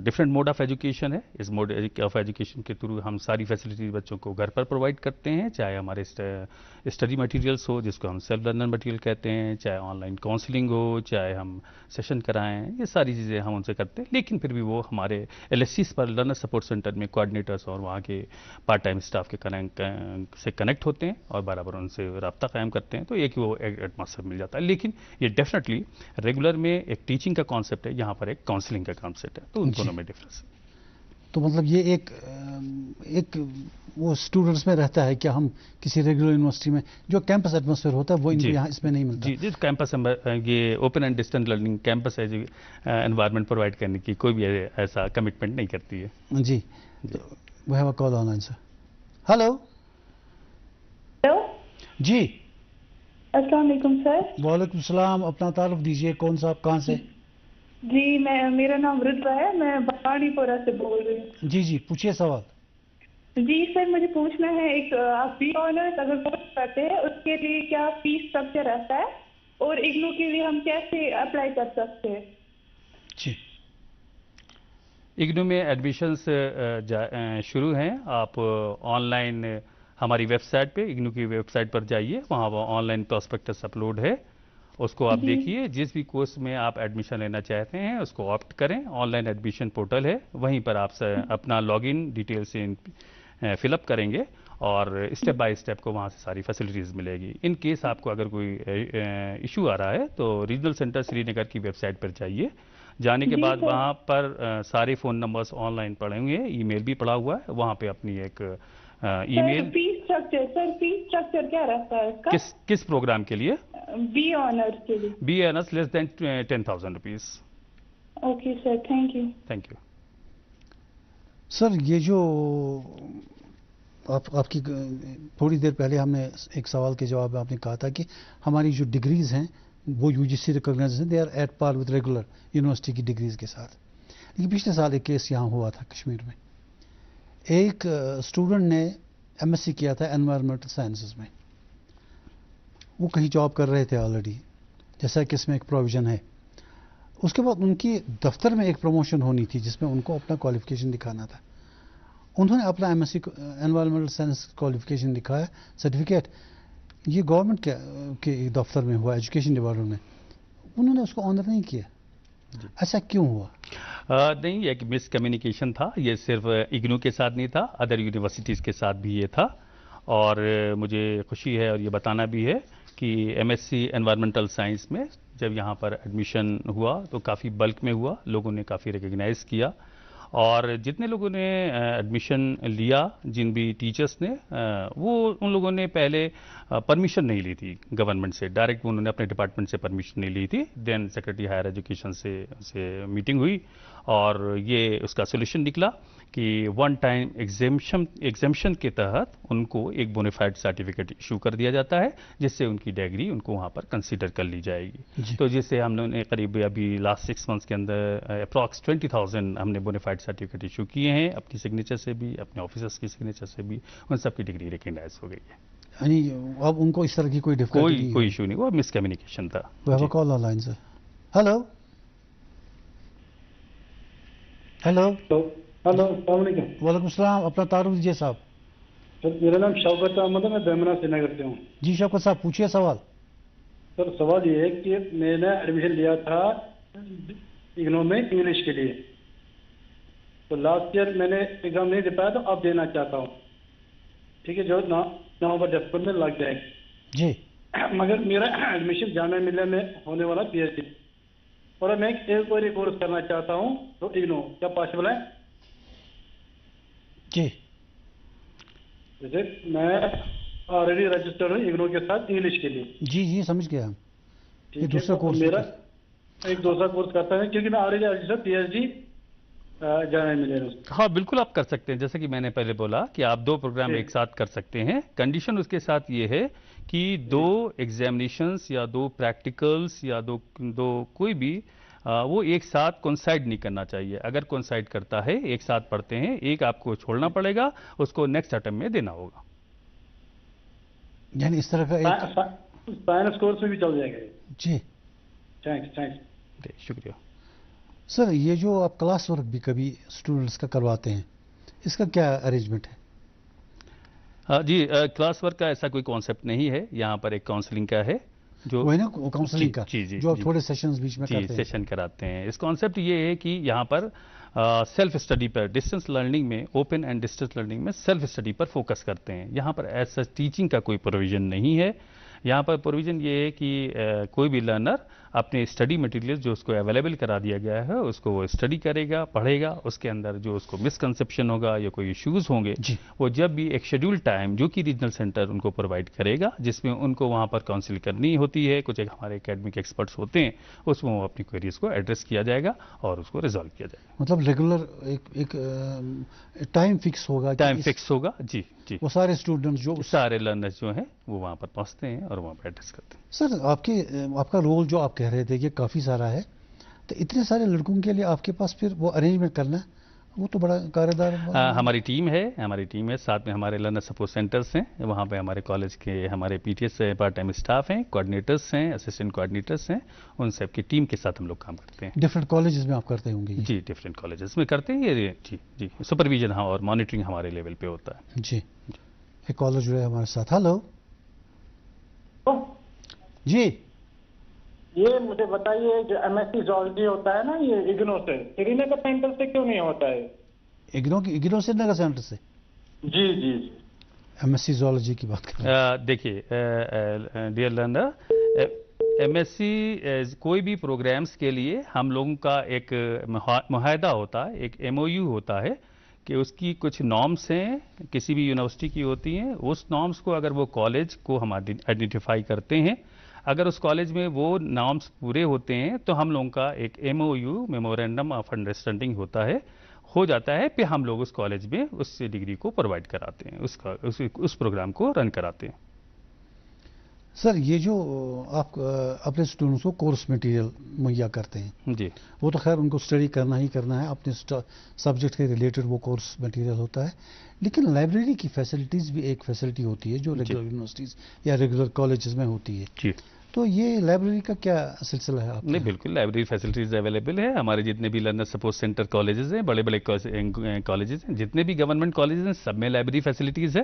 ڈفرینٹ موڈ آف ایجوکیشن ہے. اس موڈ آف ایجوکیشن کے تھرو ہم ساری فیسلٹیز بچوں کو گھر پر پرووائڈ کرتے ہیں، چاہے ہمارے اسٹڈی مٹیریلس ہو جس کو ہم سیلف لرنر مٹیریل کہتے ہیں، چاہے آن لائن کاؤنسلنگ ہو، چاہے ہم سیشن کرائیں، یہ ساری چیزیں ہم ان سے کرتے ہیں. لیکن پھر بھی وہ ہمارے LSCs پر لرنر سپورٹ سینٹر میں کوآرڈینیٹرس اور وہاں کے پارٹ ٹائم اسٹاف کے سے کنیکٹ ہوتے ہیں اور برابر ان سے رابطہ قائم کرتے ہیں، تو ایک وہ ایٹماسفیئر مل جاتا ہے. لیکن یہ ڈیفینیٹلی ریگولر میں ایک ٹیچنگ کا کانسیپٹ ہے، یہاں پر ایک کاؤنسلنگ کا کانسیپٹ ہے، تو ان دونوں میں ڈفرینس ہے. تو مطلب یہ ایک وہ اسٹوڈنٹس میں رہتا ہے کہ ہم کسی ریگولر یونیورسٹی میں جو کیمپس ایٹماسفیئر ہوتا ہے وہ ان کو یہاں اس میں نہیں ملتا. جی کیمپس یہ open and distance learning campus environment provide کرنے کی کوئی بھی ایسا کمٹمنٹ نہیں کرتی ہے. جی we have a call online sir. Hello. Hello جی السلام علیکم سر. وعلیکم السلام. اپنا تعارف دیجیے، کون صاحب، کہاں سے؟ جی میرا نام رتبہ ہے، میں بانڈی پورہ سے بول رہی ہوں. جی پوچھیے سوال. جی سر مجھے پوچھنا ہے، ایک آپ بی آنرس اگر کورس کرتے ہیں اس کے لیے کیا فیس اسٹرکچر رہتا ہے اور اگنو کے لیے ہم کیسے اپلائی کر سکتے ہیں؟ جی اگنو میں ایڈمیشنس شروع ہیں. آپ آن لائن ہماری ویب سائٹ پہ اگنو کی ویب سائٹ پر جائیے، وہاں وہ آن لائن پراسپیکٹس اپلوڈ ہے، اس کو آپ دیکھیے. جس بھی کورس میں آپ ایڈمیشن لینا چاہتے ہیں اس کو آپٹ کریں. آن لائن ایڈمیشن پورٹل ہے، وہیں پر آپ اپنا لاگ ان ڈیٹیل سے فل اپ کریں گے اور اسٹیپ بائی اسٹیپ کو وہاں سے ساری فیسلٹیز ملے گی. ان کیس آپ کو اگر کوئی ایشو آ رہا ہے تو ریجنل سینٹر سری نگر کی ویب سائٹ پر جائیے. جانے کے بعد وہاں پر سارے فون نمبرز آن لائن پڑے ہوئے ہیں، ای میل بھی پڑا ہوا ہے، وہاں پہ اپنی ایک ای میل. فیس اسٹرکچر کیا رہتا ہے کس پروگرام کے لیے؟ بی آنرس کے لیے. B honours less than 10,000 rupees. Okay sir, thank you. Thank you. Sir یہ جو آپ کی تھوڑی دیر پہلے ہم نے ایک سوال کے جواب میں آپ نے کہا تھا کہ ہماری جو ڈگریز ہیں وہ UGC recognition they are at par with regular university کی ڈگریز کے ساتھ. لیکن پچھلے سال ایک کیس یہاں ہوا تھا کشمیر میں. ایک اسٹوڈنٹ نے MSc کیا تھا انوائرمنٹل سائنسز میں، وہ کہیں جاب کر رہے تھے آلریڈی، جیسا کہ اس میں ایک پروویژن ہے. اس کے بعد ان کی دفتر میں ایک پروموشن ہونی تھی جس میں ان کو اپنا کوالیفیکیشن دکھانا تھا. انہوں نے اپنا MSc انوائرمنٹل سائنس کوالیفیکیشن دکھایا، سرٹیفکیٹ. یہ گورنمنٹ کے دفتر میں ہوا، ایجوکیشن ڈپارٹمنٹ میں. انہوں نے اس کو آنر نہیں کیا. ایسا کیوں ہوا؟ نہیں، یہ ایک مس کمیونیکیشن تھا. یہ صرف اگنو کے ساتھ نہیں تھا، ادر یونیورسٹیز کے ساتھ بھی یہ تھا. اور مجھے خوشی ہے اور یہ بتانا بھی ہے کہ MSc انوائرمنٹل سائنس میں جب یہاں پر ایڈمیشن ہوا تو کافی بلک میں ہوا، لوگوں نے کافی ریکگنائز کیا. اور جتنے لوگوں نے ایڈمیشن لیا، جن بھی ٹیچرس نے، وہ ان لوگوں نے پہلے پرمیشن نہیں لی تھی گورنمنٹ سے، ڈائریکٹ انہوں نے اپنے ڈپارٹمنٹ سے پرمیشن نہیں لی تھی. دین سیکرٹری ہائر ایجوکیشن سے میٹنگ ہوئی اور یہ اس کا سولوشن نکلا کہ ون ٹائم ایگزیمشن کے تحت ان کو ایک بونیفائڈ سرٹیفکیٹ ایشو کر دیا جاتا ہے، جس سے ان کی ڈگری ان کو وہاں پر کنسیڈر کر لی جائے گی. تو جس سے ہم نے قریب ابھی لاسٹ 6 منتھس کے اندر اپراکس 20,000 ہم نے بونیفائڈ سرٹیفکیٹ ایشو کیے ہیں، اپنی سگنیچر سے بھی، اپنے آفیسرس کی سگنیچر سے بھی. ان سب کی ڈگری ریکگنائز ہو گئی ہے. یعنی اب ان کو اس طرح کی کوئی ڈفیکلٹی کوئی ایشو نہیں، وہ مس کمیونیکیشن تھا. Call online sir. Hello hello. السلام علیکم. وعلیکم السلام. اپنا تعارف دیجیے صاحب. سر میرا نام شوکت احمد ہے، میں بیمنا سری نگر سے ہوں. جی شوکت صاحب پوچھیے سوال. سر سوال یہ ہے کہ میں نے ایڈمیشن لیا تھا اگنو میں انگلش کے لیے، تو لاسٹ ایئر میں نے ایگزام نہیں دے پایا تو اب دینا چاہتا ہوں. ٹھیک ہے، جو نومبر دسمبر میں لگ جائے گا. جی مگر میرا ایڈمیشن جامعہ ملیہ میں ہونے والا PhD، اور میں ایک اور کورس کرنا چاہتا ہوں تو اگنو کیا پاسبل ہے؟ جی جیسے میں آلریڈی رجسٹر ہوں اگنو کے ساتھ انگلش کے لیے. جی سمجھ گیا. ٹھیک ہے، میرا ایک دوسرا کورس کرتا ہے کیونکہ میں already register PhD Jamia Millia میں. ہاں بالکل آپ کر سکتے ہیں. جیسے کہ میں نے پہلے بولا کہ آپ 2 پروگرام ایک ساتھ کر سکتے ہیں. کنڈیشن اس کے ساتھ یہ ہے کہ 2 ایگزامینیشنز یا 2 پریکٹیکلز یا دو کوئی بھی وہ ایک ساتھ کونسائڈ نہیں کرنا چاہیے. اگر کونسائڈ کرتا ہے ایک ساتھ پڑھتے ہیں, ایک آپ کو چھوڑنا پڑے گا, اس کو نیکسٹ اٹمپٹ میں دینا ہوگا. یعنی اس طرح کا ایک سائنس کورس میں بھی چل جائے گا. جی تھینکس. شکریہ. سر یہ جو آپ کلاس ورک بھی کبھی اسٹوڈنٹس کا کرواتے ہیں, اس کا کیا ارینجمنٹ ہے؟ جی, کلاس ورک کا ایسا کوئی کانسیپٹ نہیں ہے. یہاں پر ایک کاؤنسلنگ کا ہے جو وہ ہے نا کاؤنسلنگ کا, جو آپ تھوڑے سیشنز بیچ میں کرتے ہیں. سیشن کراتے ہیں. اس کانسیپٹ یہ ہے کہ یہاں پر سیلف اسٹڈی پر, ڈسٹینس لرننگ میں, اوپن اینڈ ڈسٹینس لرننگ میں سیلف اسٹڈی پر فوکس کرتے ہیں. یہاں پر ایسا ٹیچنگ کا کوئی پروویژن نہیں ہے. یہاں پر پروویژن یہ ہے کہ کوئی بھی لرنر اپنے اسٹڈی مٹیریل جو اس کو اویلیبل کرا دیا گیا ہے اس کو وہ اسٹڈی کرے گا, پڑھے گا. اس کے اندر جو اس کو مسکنسیپشن ہوگا یا کوئی ایشوز ہوں گے, وہ جب بھی ایک شیڈول ٹائم جو کہ ریجنل سینٹر ان کو پرووائڈ کرے گا, جس میں ان کو وہاں پر کاؤنسل کرنی ہوتی ہے, کچھ ہمارے اکیڈمک ایکسپرٹس ہوتے ہیں, اس میں وہ اپنی کوئریز کو ایڈریس کیا جائے گا اور اس کو ریزالو کیا جائے گا. مطلب ریگولر ایک ٹائم فکس ہوگا, ٹائم فکس ہوگا. جی جی. وہ سارے اسٹوڈنٹس جو سارے لرنرز جو ہیں وہ وہاں پر پہنچتے ہیں اور وہاں پر ایڈریس کرتے ہیں. سر آپ کا رول جو آپ کہہ رہے تھے کہ کافی سارا ہے, تو اتنے سارے لڑکوں کے لیے آپ کے پاس پھر وہ ارینجمنٹ کرنا وہ تو بڑا کاردار. ہماری ٹیم ہے, ساتھ میں ہمارے لرنر سپورٹ سینٹرز ہیں, وہاں پہ ہمارے کالج کے ہمارے P T S part time staff ہیں, کوآرڈینیٹرز ہیں, اسسٹنٹ کوآرڈینیٹرز ہیں, ان سب کی ٹیم کے ساتھ ہم لوگ کام کرتے ہیں. ڈفرینٹ کالجز میں آپ کرتے ہوں گے؟ جی, ڈفرینٹ کالجز میں کرتے ہیں. جی جی, سپرویژن ہاں اور مانیٹرنگ ہمارے لیول پہ ہوتا ہے. جی. ایک کالر جو ہے ہمارے ساتھ. ہلو. جی, یہ مجھے بتائیے جو ایم ایس سی زولوجی ہوتا ہے نا, یہ اگنو سے سری نگر سینٹر سے کیوں نہیں ہوتا ہے؟ اگنو سری نگر سینٹر سے؟ جی جی. ایم ایس سی زولوجی کی بات کریں. دیکھیے dear learner, M S C کوئی بھی پروگرامز کے لیے ہم لوگوں کا ایک معاہدہ ہوتا ہے, ایک ایم او یو ہوتا ہے کہ اس کی کچھ نارمس ہیں, کسی بھی یونیورسٹی کی ہوتی ہیں. اس نارمس کو اگر وہ کالج کو ہم آئیڈینٹیفائی کرتے ہیں, اگر اس کالج میں وہ نارمس پورے ہوتے ہیں تو ہم لوگوں کا ایک M O U, memorandum of understanding ہو جاتا ہے. پھر ہم لوگ اس کالج میں اس ڈگری کو پرووائڈ کراتے ہیں, اس پروگرام کو رن کراتے ہیں. سر یہ جو آپ اپنے اسٹوڈنٹس کو کورس مٹیریل مہیا کرتے ہیں, جی, وہ تو خیر ان کو اسٹڈی کرنا ہی کرنا ہے, اپنے سبجیکٹ کے ریلیٹڈ وہ کورس مٹیریل ہوتا ہے, لیکن لائبریری کی فیسلٹیز بھی ایک فیسلٹی ہوتی ہے جو ریگولر یونیورسٹیز یا ریگولر کالجز میں ہوتی ہے. جی, تو یہ لائبریری کا کیا سلسلہ ہے آپ؟ نہیں, بالکل لائبریری فیسلٹیز اویلیبل ہے. ہمارے جتنے بھی لرنر سپورٹ سینٹر کالجز ہیں, بڑے بڑے کالجز ہیں, جتنے بھی گورنمنٹ کالجز ہیں, سب میں لائبریری فیسلٹیز ہے.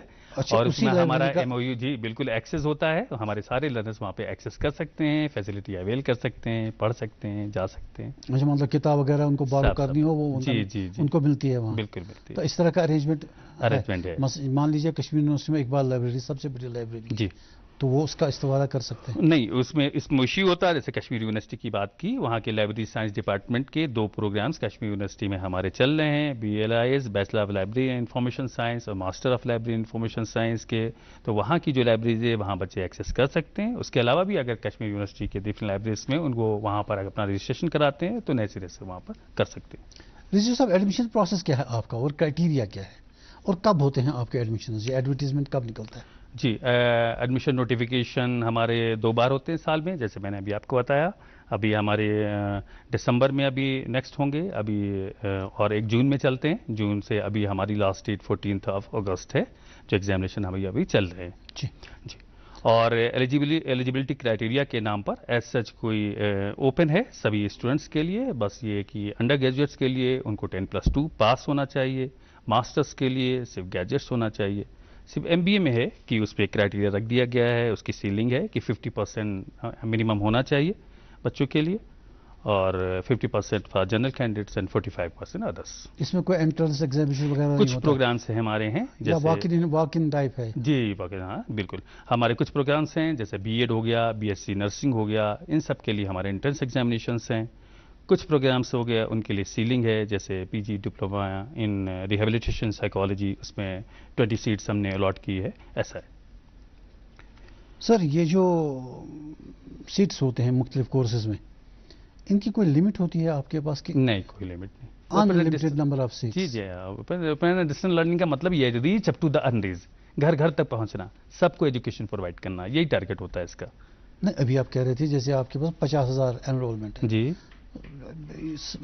اور اس میں ہمارا ایم او یو, جی بالکل, ایکسیس ہوتا ہے. ہمارے سارے لرنرز وہاں پہ ایکسیس کر سکتے ہیں, فیسلٹی اویل کر سکتے ہیں, پڑھ سکتے ہیں, جا سکتے ہیں. اچھا, مطلب کتاب وغیرہ ان کو بارو کرنی ہو وہ ان کو ملتی ہے وہاں؟ بالکل ملتی ہے. تو اس طرح کا ارینجمنٹ ہے. مان لیجیے کشمیر یونیورسٹی میں اقبال لائبریری سب سے بڑی لائبریری, جی, تو وہ اس کا استفادہ کر سکتے ہیں؟ نہیں, اس میں ایشو ہوتا ہے. جیسے کشمیر یونیورسٹی کی بات کی, وہاں کے لائبریری سائنس ڈپارٹمنٹ کے 2 پروگرامز کشمیر یونیورسٹی میں ہمارے چل رہے ہیں, B L I S, bachelor of library information science, اور master of library information science کے. تو وہاں کی جو لائبریریز ہے وہاں بچے ایکسیس کر سکتے ہیں. اس کے علاوہ بھی اگر کشمیر یونیورسٹی کے ڈفرینٹ لائبریریز میں ان کو وہاں پر اپنا رجسٹریشن کراتے ہیں تو نئے سرے سے وہاں پر کر سکتے ہیں. رجسٹر صاحب, ایڈمیشن پروسیس کیا ہے آپ کا اور کرائٹیریا کیا ہے, اور کب ہوتے ہیں آپ کے ایڈمیشنز, یہ ایڈورٹیزمنٹ کب نکلتا ہے؟ جی, ایڈمیشن نوٹیفیکیشن ہمارے 2 بار ہوتے ہیں سال میں, جیسے میں نے ابھی آپ کو بتایا. ابھی ہمارے دسمبر میں ابھی نیکسٹ ہوں گے ابھی, اور 1 جون میں چلتے ہیں. جون سے ابھی ہماری لاسٹ ڈیٹ 14 اگست ہے, جو ایگزامینیشن ابھی چل رہے ہیں. جی جی, اور ایلیجیبلٹی کرائٹیریا کے نام پر ایز سچ کوئی اوپن ہے سبھی اسٹوڈنٹس کے لیے. بس یہ کہ انڈر گریجویٹس کے لیے ان کو 10+2 پاس ہونا چاہیے, ماسٹرس کے لیے صرف گریجویٹس ہونا چاہیے. صرف ایم بی اے میں ہے کہ اس پہ کرائٹیریا رکھ دیا گیا ہے, اس کی سیلنگ ہے کہ 50% منیمم ہونا چاہیے بچوں کے لیے, اور 50% فار جنرل کینڈیڈیٹس اینڈ 45% ادرس. اس میں کوئی انٹرنس ایگزامینیشن وغیرہ کچھ پروگرامس ہیں ہمارے ہیں, جیسے واک ان ٹائپ ہے؟ جی, ہاں بالکل, ہمارے کچھ پروگرامس ہیں جیسے بی ایڈ ہو گیا, بی ایس سی نرسنگ ہو گیا, ان سب کے لیے ہمارے انٹرنس ایگزامینیشنس ہیں. کچھ پروگرامس ہو گیا ان کے لیے سیلنگ ہے, جیسے پی جی ڈپلوما ان ریہیبلیٹیشن سائیکالوجی, اس میں 20 سیٹس ہم نے الاٹ کی ہے. ایسا ہے. سر یہ جو سیٹس ہوتے ہیں مختلف کورسز میں, ان کی کوئی لمٹ ہوتی ہے آپ کے پاس؟ نہیں, کوئی لمٹ نہیں. Unlimited number of seats. جی جی, ڈسٹینس لرننگ کا مطلب یہ ہے ریچ اپ ٹو دا انریز, گھر گھر تک پہنچنا, سب کو ایجوکیشن پرووائڈ کرنا, یہی ٹارگیٹ ہوتا ہے اس کا. نہیں, ابھی آپ کہہ رہے تھے جیسے آپ کے پاس 50,000 انرولمنٹ ہے. جی,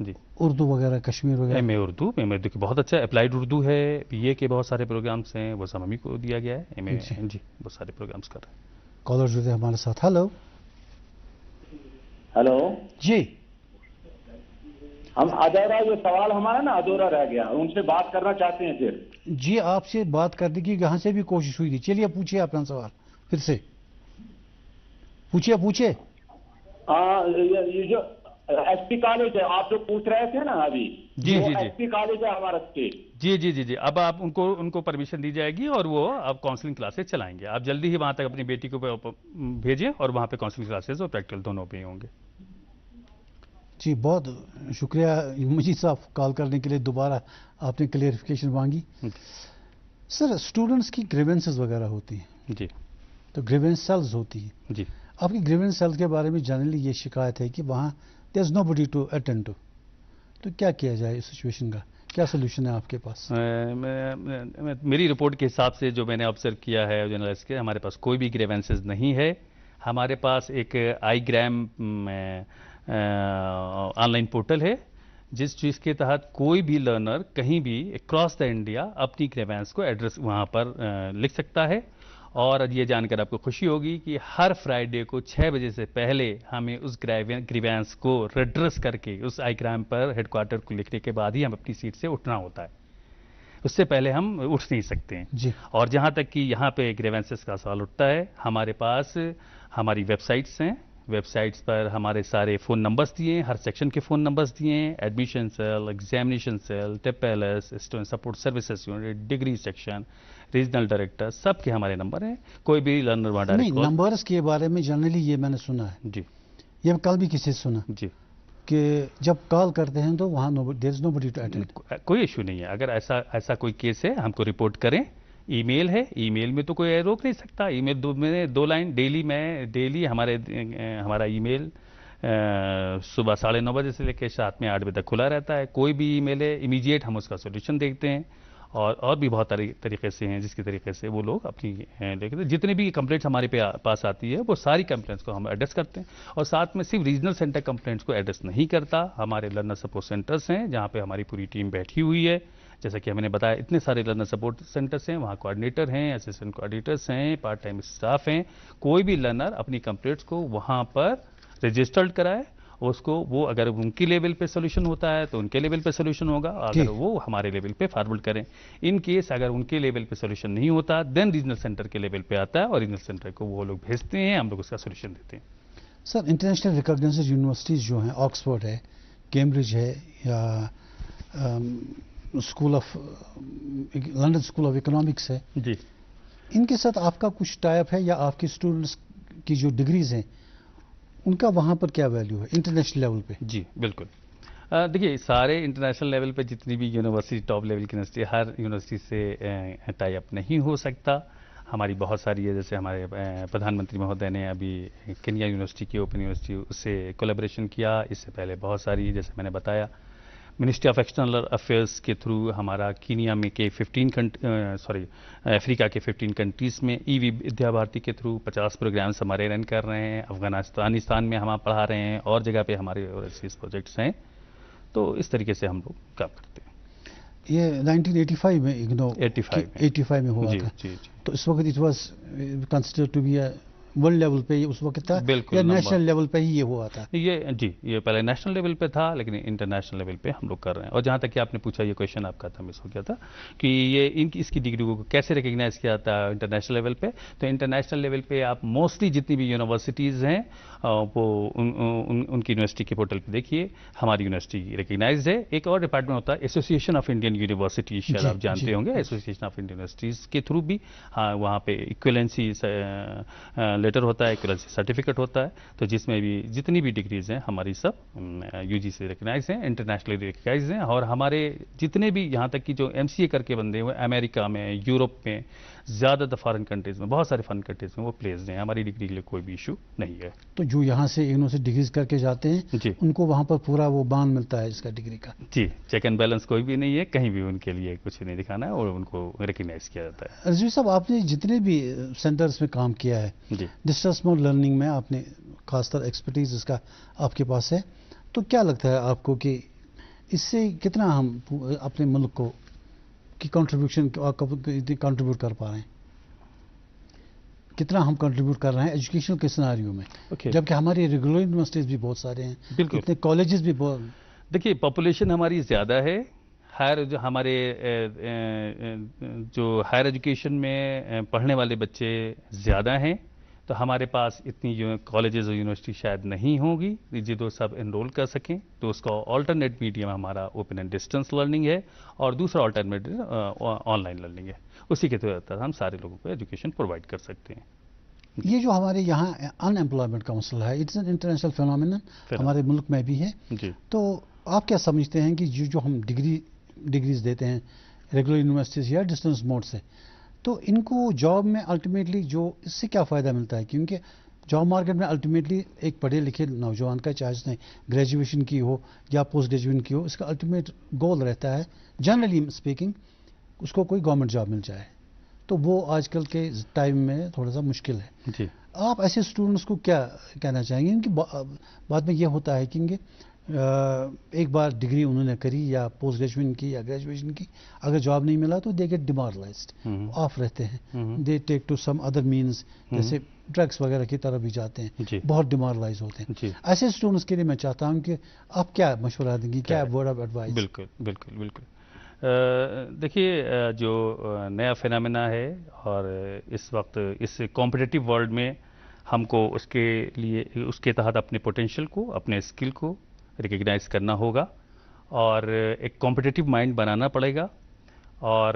جی اردو وغیرہ کشمیر وغیرہ؟ ایم اے اردو کی بہت اچھا اپلائیڈ اردو ہے، پی اے کے بہت سارے پروگرامس ہیں، وہ سب ہم ہی کو دیا گیا ہے، ایم اے جی بہت سارے پروگرامس کر رہے ہیں۔ کالر جو تھے ہمارے ساتھ، ہلو ہلو جی، ہم ادھورا یہ سوال ہمارا نا ادھورا رہ گیا، ان سے بات کرنا چاہتے ہیں پھر۔ جی آپ سے بات کرنے کی یہاں سے بھی کوشش ہوئی تھی، چلیے پوچھیے اپنا سوال پھر سے پوچھیے۔ ہاں یہ جو ایس پی کالج ہے آپ جو پوچھ رہے تھے نا ابھی، جی ایس پی کالج ہے ہمارا اسٹیٹ۔ جی اب آپ ان کو پرمیشن دی جائے گی اور وہ آپ کاؤنسلنگ کلاسز چلائیں گے، آپ جلدی ہی وہاں تک اپنی بیٹی کو بھیجیں اور وہاں پہ کاؤنسلنگ کلاسز اور پریکٹیکل دونوں پہ ہوں گے۔ جی بہت شکریہ مجید صاحب کال کرنے کے لیے، دوبارہ آپ نے کلیئرفیکیشن مانگی۔ سر اسٹوڈنٹس کی گریونسز وغیرہ ہوتی ہیں جی، تو گریونس سیلز ہوتی ہیں، جی آپ کی گریونس سیل کے بارے میں جنرلی یہ شکایت ہے کہ وہاں دیر از نو بڈی ٹو اٹینڈ ٹو، تو کیا کیا جائے اس سچویشن کا، کیا سولوشن ہے آپ کے پاس؟ میری رپورٹ کے حساب سے جو میں نے آبزرو کیا ہے جرنلسٹ کے، ہمارے پاس کوئی بھی گریونسز نہیں ہے۔ ہمارے پاس ایک آئی گرام آن لائن پورٹل ہے جس چیز کے تحت کوئی بھی لرنر کہیں بھی اکراس دا انڈیا اپنی گریونس کو ایڈریس وہاں پر لکھ سکتا ہے، اور یہ جان کر آپ کو خوشی ہوگی کہ ہر فرائیڈے کو 6 بجے سے پہلے ہمیں اس گریونس کو ریڈریس کر کے اس آئی گرام پر ہیڈ کوارٹر کو لکھنے کے بعد ہی ہم اپنی سیٹ سے اٹھنا ہوتا ہے، اس سے پہلے ہم اٹھ نہیں سکتے ہیں۔ جی، اور جہاں تک کہ یہاں پہ گریونسز کا سوال اٹھتا ہے، ہمارے پاس ہماری ویب سائٹس ہیں، ویب سائٹس پر ہمارے سارے فون نمبرز دیے ہیں، ہر سیکشن کے فون نمبرز دیے ہیں، ایڈمیشن سیل، ایگزامینیشن سیل، ٹیپ ایل ایس، student support services unit, degree section, regional director, سب کے ہمارے نمبر ہیں۔ کوئی بھی لرنر وہاں نہیں ڈائریکٹ نمبرز کے بارے میں جنرلی یہ میں نے سنا ہے، جی یہ کل بھی کسی سے سنا جی کہ جب کال کرتے ہیں تو وہاں دیر از نو بڈی ٹو اٹینڈ۔ کوئی ایشو نہیں ہے، اگر ایسا کوئی کیس ہے ہم کو رپورٹ کریں، ای میل ہے، ای میل میں تو کوئی روک نہیں سکتا، ای میل میں 2 لائن ڈیلی ہمارا ای میل صبح 9:30 بجے سے لے کے رات میں 8 بجے تک کھلا رہتا ہے، کوئی بھی ای میل ہے امیڈیٹ ہم اس کا سولوشن دیکھتے ہیں، اور بھی بہت طریقے سے ہیں جس کے طریقے سے وہ لوگ اپنی دیکھتے ہیں۔ جتنے بھی کمپلینٹس ہمارے پاس آتی ہے وہ ساری کمپلینٹس کو ہم ایڈریس کرتے ہیں، اور ساتھ میں صرف ریجنل سینٹر کمپلینٹس کو ایڈریس نہیں کرتا، ہمارے لرنر سپورٹ سینٹرز ہیں جہاں پہ ہماری پوری ٹیم بیٹھی ہوئی ہے، جیسا کہ ہم نے بتایا اتنے سارے لرنر سپورٹ سینٹرز ہیں، وہاں کوآرڈینیٹر ہیں، اسسٹنٹ کوآرڈینیٹرز ہیں، پارٹ ٹائم اسٹاف ہیں، کوئی بھی لرنر اپنی کمپلینٹس کو وہاں پر رجسٹرڈ کرائے، اس کو وہ اگر ان کی لیول پہ سولوشن ہوتا ہے تو ان کے لیول پہ سولوشن ہوگا، اگر وہ ہمارے لیول پہ فارورڈ کریں، ان کیس اگر ان کے لیول پہ سولوشن نہیں ہوتا دین ریجنل سینٹر کے لیول پہ آتا ہے، اور ریجنل سینٹر کو وہ لوگ بھیجتے ہیں، ہم لوگ اس کا سولوشن دیتے ہیں۔ سر انٹرنیشنل ریکگنائزڈ یونیورسٹیز جو ہیں، آکسفورڈ ہے، کیمبرج ہے، یا لنڈن اسکول آف اکنامکس ہے، جی ان کے ساتھ آپ کا کچھ ٹائی اپ ہے، یا آپ کے اسٹوڈنٹس کی جو ڈگریز ہیں ان کا وہاں پر کیا ویلیو ہے انٹرنیشنل لیول پہ؟ جی بالکل، دیکھیے سارے انٹرنیشنل لیول پہ جتنی بھی یونیورسٹی ٹاپ لیول کی یونیورسٹی، ہر یونیورسٹی سے ٹائی اپ نہیں ہو سکتا، ہماری بہت ساری ہے، جیسے ہمارے پردھان منتری مہودے نے ابھی کینیا یونیورسٹی کی اوپن یونیورسٹی اس سے کولیبریشن کیا، اس سے پہلے بہت ساری جیسے میں نے بتایا منسٹری آف ایکسٹرنل افیئرس کے تھرو ہمارا کینیا میں کے افریقہ کے 15 کنٹریز میں ای وی ودیا بھارتی کے تھرو 50 پروگرامز ہمارے رن کر رہے ہیں، افغانستان میں ہم پڑھا رہے ہیں، اور جگہ پہ ہمارے اوورسیز پروجیکٹس ہیں، تو اس طریقے سے ہم لوگ کام کرتے ہیں۔ یہ 1985 میں اگنو 85 میں ہوا جی تھا، جی تو اس وقت it was consider to be world level پہ اس وقت تھا، بالکل یا نیشنل لیول پہ ہی یہ ہوا تھا؟ یہ پہلے نیشنل لیول پہ تھا، لیکن انٹرنیشنل لیول پہ ہم لوگ کر رہے ہیں۔ اور جہاں تک کہ آپ نے پوچھا، یہ کویشچن آپ کا تھا، مس ہو گیا تھا کہ یہ اس کی ڈگری کو کیسے ریکگنائز کیا جاتا ہے انٹرنیشنل لیول پہ، تو انٹرنیشنل لیول پہ آپ موسٹلی جتنی بھی یونیورسٹیز ہیں وہ ان کی یونیورسٹی کے پورٹل پہ دیکھیے، ہماری یونیورسٹی ریکگنائزڈ ہے۔ ایک اور ڈپارٹمنٹ ہوتا ہے ایسوسیشن آف انڈین یونیورسٹیز، شاید آپ جانتے ہوں گے، ایسوسیشن آف انڈین یونیورسٹیز کے تھرو بھی وہاں پہ ایکویلنسی لیٹر ہوتا ہے، ایکویلنسی سرٹیفکیٹ ہوتا ہے، تو جس میں بھی جتنی بھی ڈگریز ہیں ہماری سب یو جی سے ریکگنائز ہیں، انٹرنیشنلی ریکگنائز ہیں، اور ہمارے جتنے بھی یہاں تک کہ جو ایم سی اے کر کے بندے ہوئے امریکہ میں، یورپ میں، زیادہ تر فارن کنٹریز میں، بہت سارے فارن کنٹریز میں وہ پلیسڈ ہیں، ہماری ڈگری کے لیے کوئی بھی ایشو نہیں ہے۔ تو جو یہاں سے انہوں سے ڈگریز کر کے جاتے ہیں جی ان کو وہاں پر پورا وہ بان ملتا ہے اس کا ڈگری کا؟ جی، چیک اینڈ بیلنس کوئی بھی نہیں ہے، کہیں بھی ان کے لیے کچھ نہیں دکھانا ہے، اور ان کو ریکگنائز کیا جاتا ہے۔ رضوی صاحب، آپ نے جتنے بھی سینٹرز میں کام کیا ہے، جی ڈسٹنس مور لرننگ میں آپ نے خاص طور ایکسپرٹیز اس کا آپ کے پاس ہے، تو کیا لگتا ہے آپ کو کہ اس سے کتنا ہم اپنے ملک کو کی کنٹریبیوشن کنٹریبیوٹ کر پا رہے ہیں؟ کتنا ہم کنٹریبیوٹ کر رہے ہیں ایجوکیشن کے سیناریو میں؟ جبکہ ہماری ریگولر یونیورسٹیز بھی بہت سارے ہیں، اتنے کالجز بھی بہت. دیکھیے پاپولیشن ہماری زیادہ ہے، جو ہمارے جو ہائر ایجوکیشن میں پڑھنے والے بچے زیادہ ہیں، تو ہمارے پاس اتنی کالجز اور یونیورسٹی شاید نہیں ہوگی جو سب انرول کر سکیں. تو اس کا آلٹرنیٹ میڈیم ہمارا اوپن اینڈ ڈسٹینس لرننگ ہے، اور دوسرا آلٹرنیٹ آن لائن لرننگ ہے. اسی کے تحت ہم سارے لوگوں کو ایجوکیشن پرووائڈ کر سکتے ہیں. یہ جو ہمارے یہاں ان ایمپلائمنٹ کا مسئلہ ہے، اٹس این انٹرنیشنل فینومینن، ہمارے ملک میں بھی ہے. تو آپ کیا سمجھتے ہیں کہ جو ہم ڈگریز دیتے ہیں ریگولر یونیورسٹیز یا ڈسٹینس موڈ سے، تو ان کو جاب میں الٹیمیٹلی جو اس سے کیا فائدہ ملتا ہے؟ کیونکہ جاب مارکیٹ میں الٹیمیٹلی ایک پڑھے لکھے نوجوان کا، چاہے اس نے گریجویشن کی ہو یا پوسٹ گریجویشن کی ہو، اس کا الٹیمیٹ گول رہتا ہے جنرلی اسپیکنگ اس کو کوئی گورنمنٹ جاب مل جائے. تو وہ آج کل کے ٹائم میں تھوڑا سا مشکل ہے. آپ ایسے اسٹوڈنٹس کو کیا کہنا چاہیں گے؟ ان کی بعد میں یہ ہوتا ہے کہ ایک بار ڈگری انہوں نے کری یا پوسٹ گریجویشن کی یا گریجویشن کی، اگر جاب نہیں ملا تو دے گیٹ ڈیمورلائزڈ، آف رہتے ہیں، دے ٹیک ٹو سم ادر مینز، جیسے ڈرگس وغیرہ کی طرف بھی جاتے ہیں، بہت ڈیمورلائز ہوتے ہیں. ایسے اسٹوڈنٹس کے لیے میں چاہتا ہوں کہ آپ کیا مشورہ دیں گی، کیا ورڈ آف ایڈوائز؟ بالکل بالکل بالکل. دیکھیے جو نیا فینامنا ہے، اور اس وقت اس کمپٹیٹیو ورلڈ میں ہم کو اس کے لیے اس کے تحت اپنے پوٹینشیل کو، اپنے اسکل کو ریکگنائز کرنا ہوگا، اور ایک کمپٹیٹیو مائنڈ بنانا پڑے گا. اور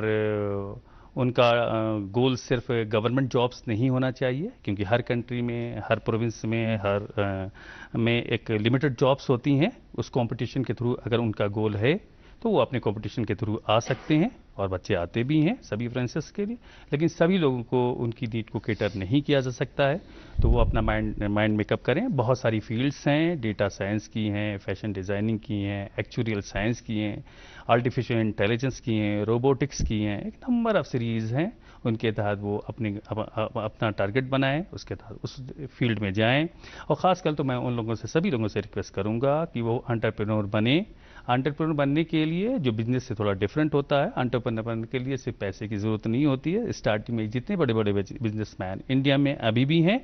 ان کا گول صرف گورنمنٹ جابس نہیں ہونا چاہیے، کیونکہ ہر کنٹری میں، ہر پروونس میں، ہر میں ایک لمیٹڈ جابس ہوتی ہیں. اس کمپٹیشن کے تھرو اگر ان کا گول ہے تو وہ اپنے کمپٹیشن کے تھرو آ سکتے ہیں، اور بچے آتے بھی ہیں سبھی فرینسز کے لیے. لیکن سبھی لوگوں کو ان کی نیڈ کو کیٹر نہیں کیا جا سکتا ہے، تو وہ اپنا مائنڈ میک اپ کریں. بہت ساری فیلڈس ہیں، ڈیٹا سائنس کی ہیں، فیشن ڈیزائننگ کی ہیں، ایکچوریل سائنس کی ہیں، آرٹیفیشل انٹیلیجنس کی ہیں، روبوٹکس کی ہیں، ایک نمبر آف سیریز ہیں. ان کے تحت وہ اپنا ٹارگٹ بنائیں، اس کے تحت اس فیلڈ میں جائیں. اور خاص کر تو میں ان لوگوں سے، سبھی لوگوں سے ریکویسٹ کروں گا کہ وہ انٹرپرینور بنیں. انٹرپرینور بننے کے لیے جو بزنس سے تھوڑا ڈفرینٹ ہوتا ہے، انٹرپرینور بننے کے لیے صرف پیسے کی ضرورت نہیں ہوتی ہے. اسٹارٹنگ میں جتنے بڑے بڑے بزنس مین انڈیا میں ابھی بھی ہیں،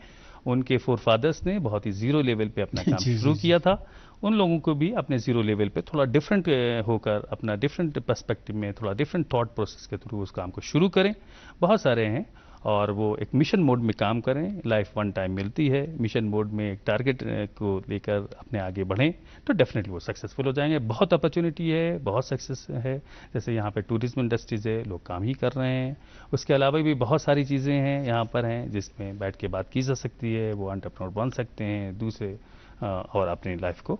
ان کے فور فادرس نے بہت ہی زیرو لیول پہ اپنا کام شروع کیا تھا. ان لوگوں کو بھی اپنے زیرو لیول پہ تھوڑا ڈفرینٹ ہو کر، اپنا ڈفرینٹ پرسپیکٹو میں، تھوڑا ڈفرینٹ تھاٹ پروسیس کے تھرو اس کام کو شروع کریں. بہت سارے ہیں، اور وہ ایک مشن موڈ میں کام کریں. لائف ون ٹائم ملتی ہے، مشن موڈ میں ایک ٹارگٹ کو لے کر اپنے آگے بڑھیں تو ڈیفینیٹلی وہ سکسیزفل ہو جائیں گے. بہت اپرچونٹی ہے، بہت سکسیس ہے. جیسے یہاں پہ ٹورزم انڈسٹریز ہے، لوگ کام ہی کر رہے ہیں. اس کے علاوہ بھی بہت ساری چیزیں ہیں یہاں پر ہیں جس میں بیٹھ کے بات کی جا سکتی ہے. وہ انٹرپرینور بن سکتے ہیں دوسرے، اور اپنی لائف کو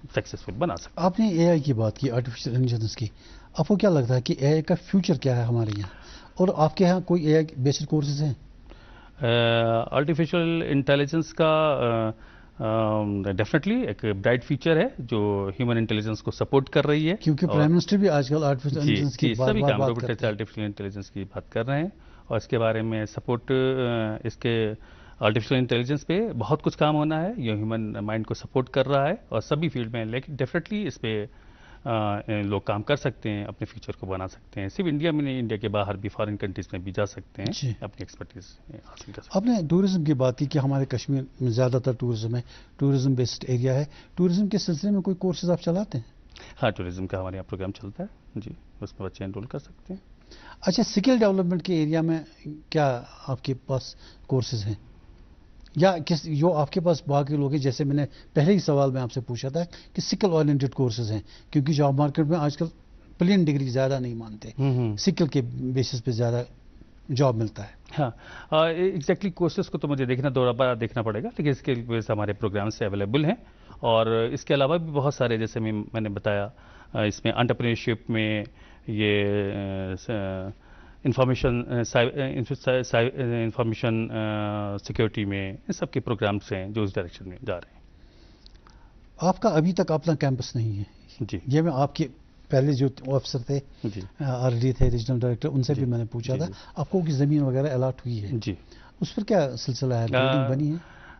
سکسیزفل بنا سکتے ہیں. آپ نے اے آئی کی بات کی، آرٹیفیشل انٹیلیجنس کی. آپ کو کیا لگتا ہے کہ اے آئی کا فیوچر کیا ہے ہمارے یہاں، اور آپ کے یہاں کوئی اے آئی بیسڈ کورسز ہیں؟ آرٹیفیشل انٹیلیجنس کا ڈیفینیٹلی ایک برائٹ فیچر ہے جو ہیومن انٹیلیجنس کو سپورٹ کر رہی ہے. کیونکہ پرائم منسٹر بھی آج کل آرٹیفیشل انٹیلیجنس کی سبھی کام آرٹیفیشل انٹیلیجنس کی بات کر رہے ہیں، اور اس کے بارے میں سپورٹ، اس کے آرٹیفیشل انٹیلیجنس پہ بہت کچھ کام ہونا ہے. یہ ہیومن مائنڈ کو سپورٹ کر رہا ہے، اور سبھی فیلڈ میں، لیکن ڈیفینیٹلی اس پہ لوگ کام کر سکتے ہیں، اپنے فیوچر کو بنا سکتے ہیں. صرف انڈیا میں نہیں، انڈیا کے باہر بھی، فارن کنٹریز میں بھی جا سکتے ہیں، اپنی ایکسپرٹیز حاصل کر سکتے ہیں. آپ نے ٹورزم کی بات کی کہ ہمارے کشمیر میں زیادہ تر ٹورزم ہے، ٹورزم بیسڈ ایریا ہے. ٹورزم کے سلسلے میں کوئی کورسز آپ چلاتے ہیں؟ ہاں، ٹورزم کا ہمارے یہاں پروگرام چلتا ہے جی، اس میں بچے انرول کر سکتے ہیں. اچھا، سکل ڈیولپمنٹ کے ایریا میں کیا آپ کے پاس کورسز ہیں، یا جو آپ کے پاس باقی لوگ ہیں؟ جیسے میں نے پہلے ہی سوال میں آپ سے پوچھا تھا کہ سکل اورینٹڈ کورسز ہیں، کیونکہ جاب مارکیٹ میں آج کل پلین ڈگری زیادہ نہیں مانتے، سکل کے بیسس پہ زیادہ جاب ملتا ہے. ہاں، ایگزیکٹلی کورسز کو تو مجھے دیکھنا پڑے گا، لیکن اس کے لیے ہمارے پروگرام سے اویلیبل ہیں. اور اس کے علاوہ بھی بہت سارے، جیسے میں نے بتایا، اس میں انٹرپرینورشپ میں، یہ انفارمیشن سیکیورٹی میں، ان سب کے پروگرامس ہیں جو اس ڈائریکشن میں جا رہے ہیں. آپ کا ابھی تک اپنا کیمپس نہیں ہے؟ جی، یہ میں آپ کے پہلے جو آفیسر تھے، جی، آر ڈی تھے، ریجنل ڈائریکٹر، ان سے بھی میں نے پوچھا تھا آپ کو کہ زمین وغیرہ الاٹ ہوئی ہے؟ جی. اس پر کیا سلسلہ ہے، بلڈنگ بنی ہے؟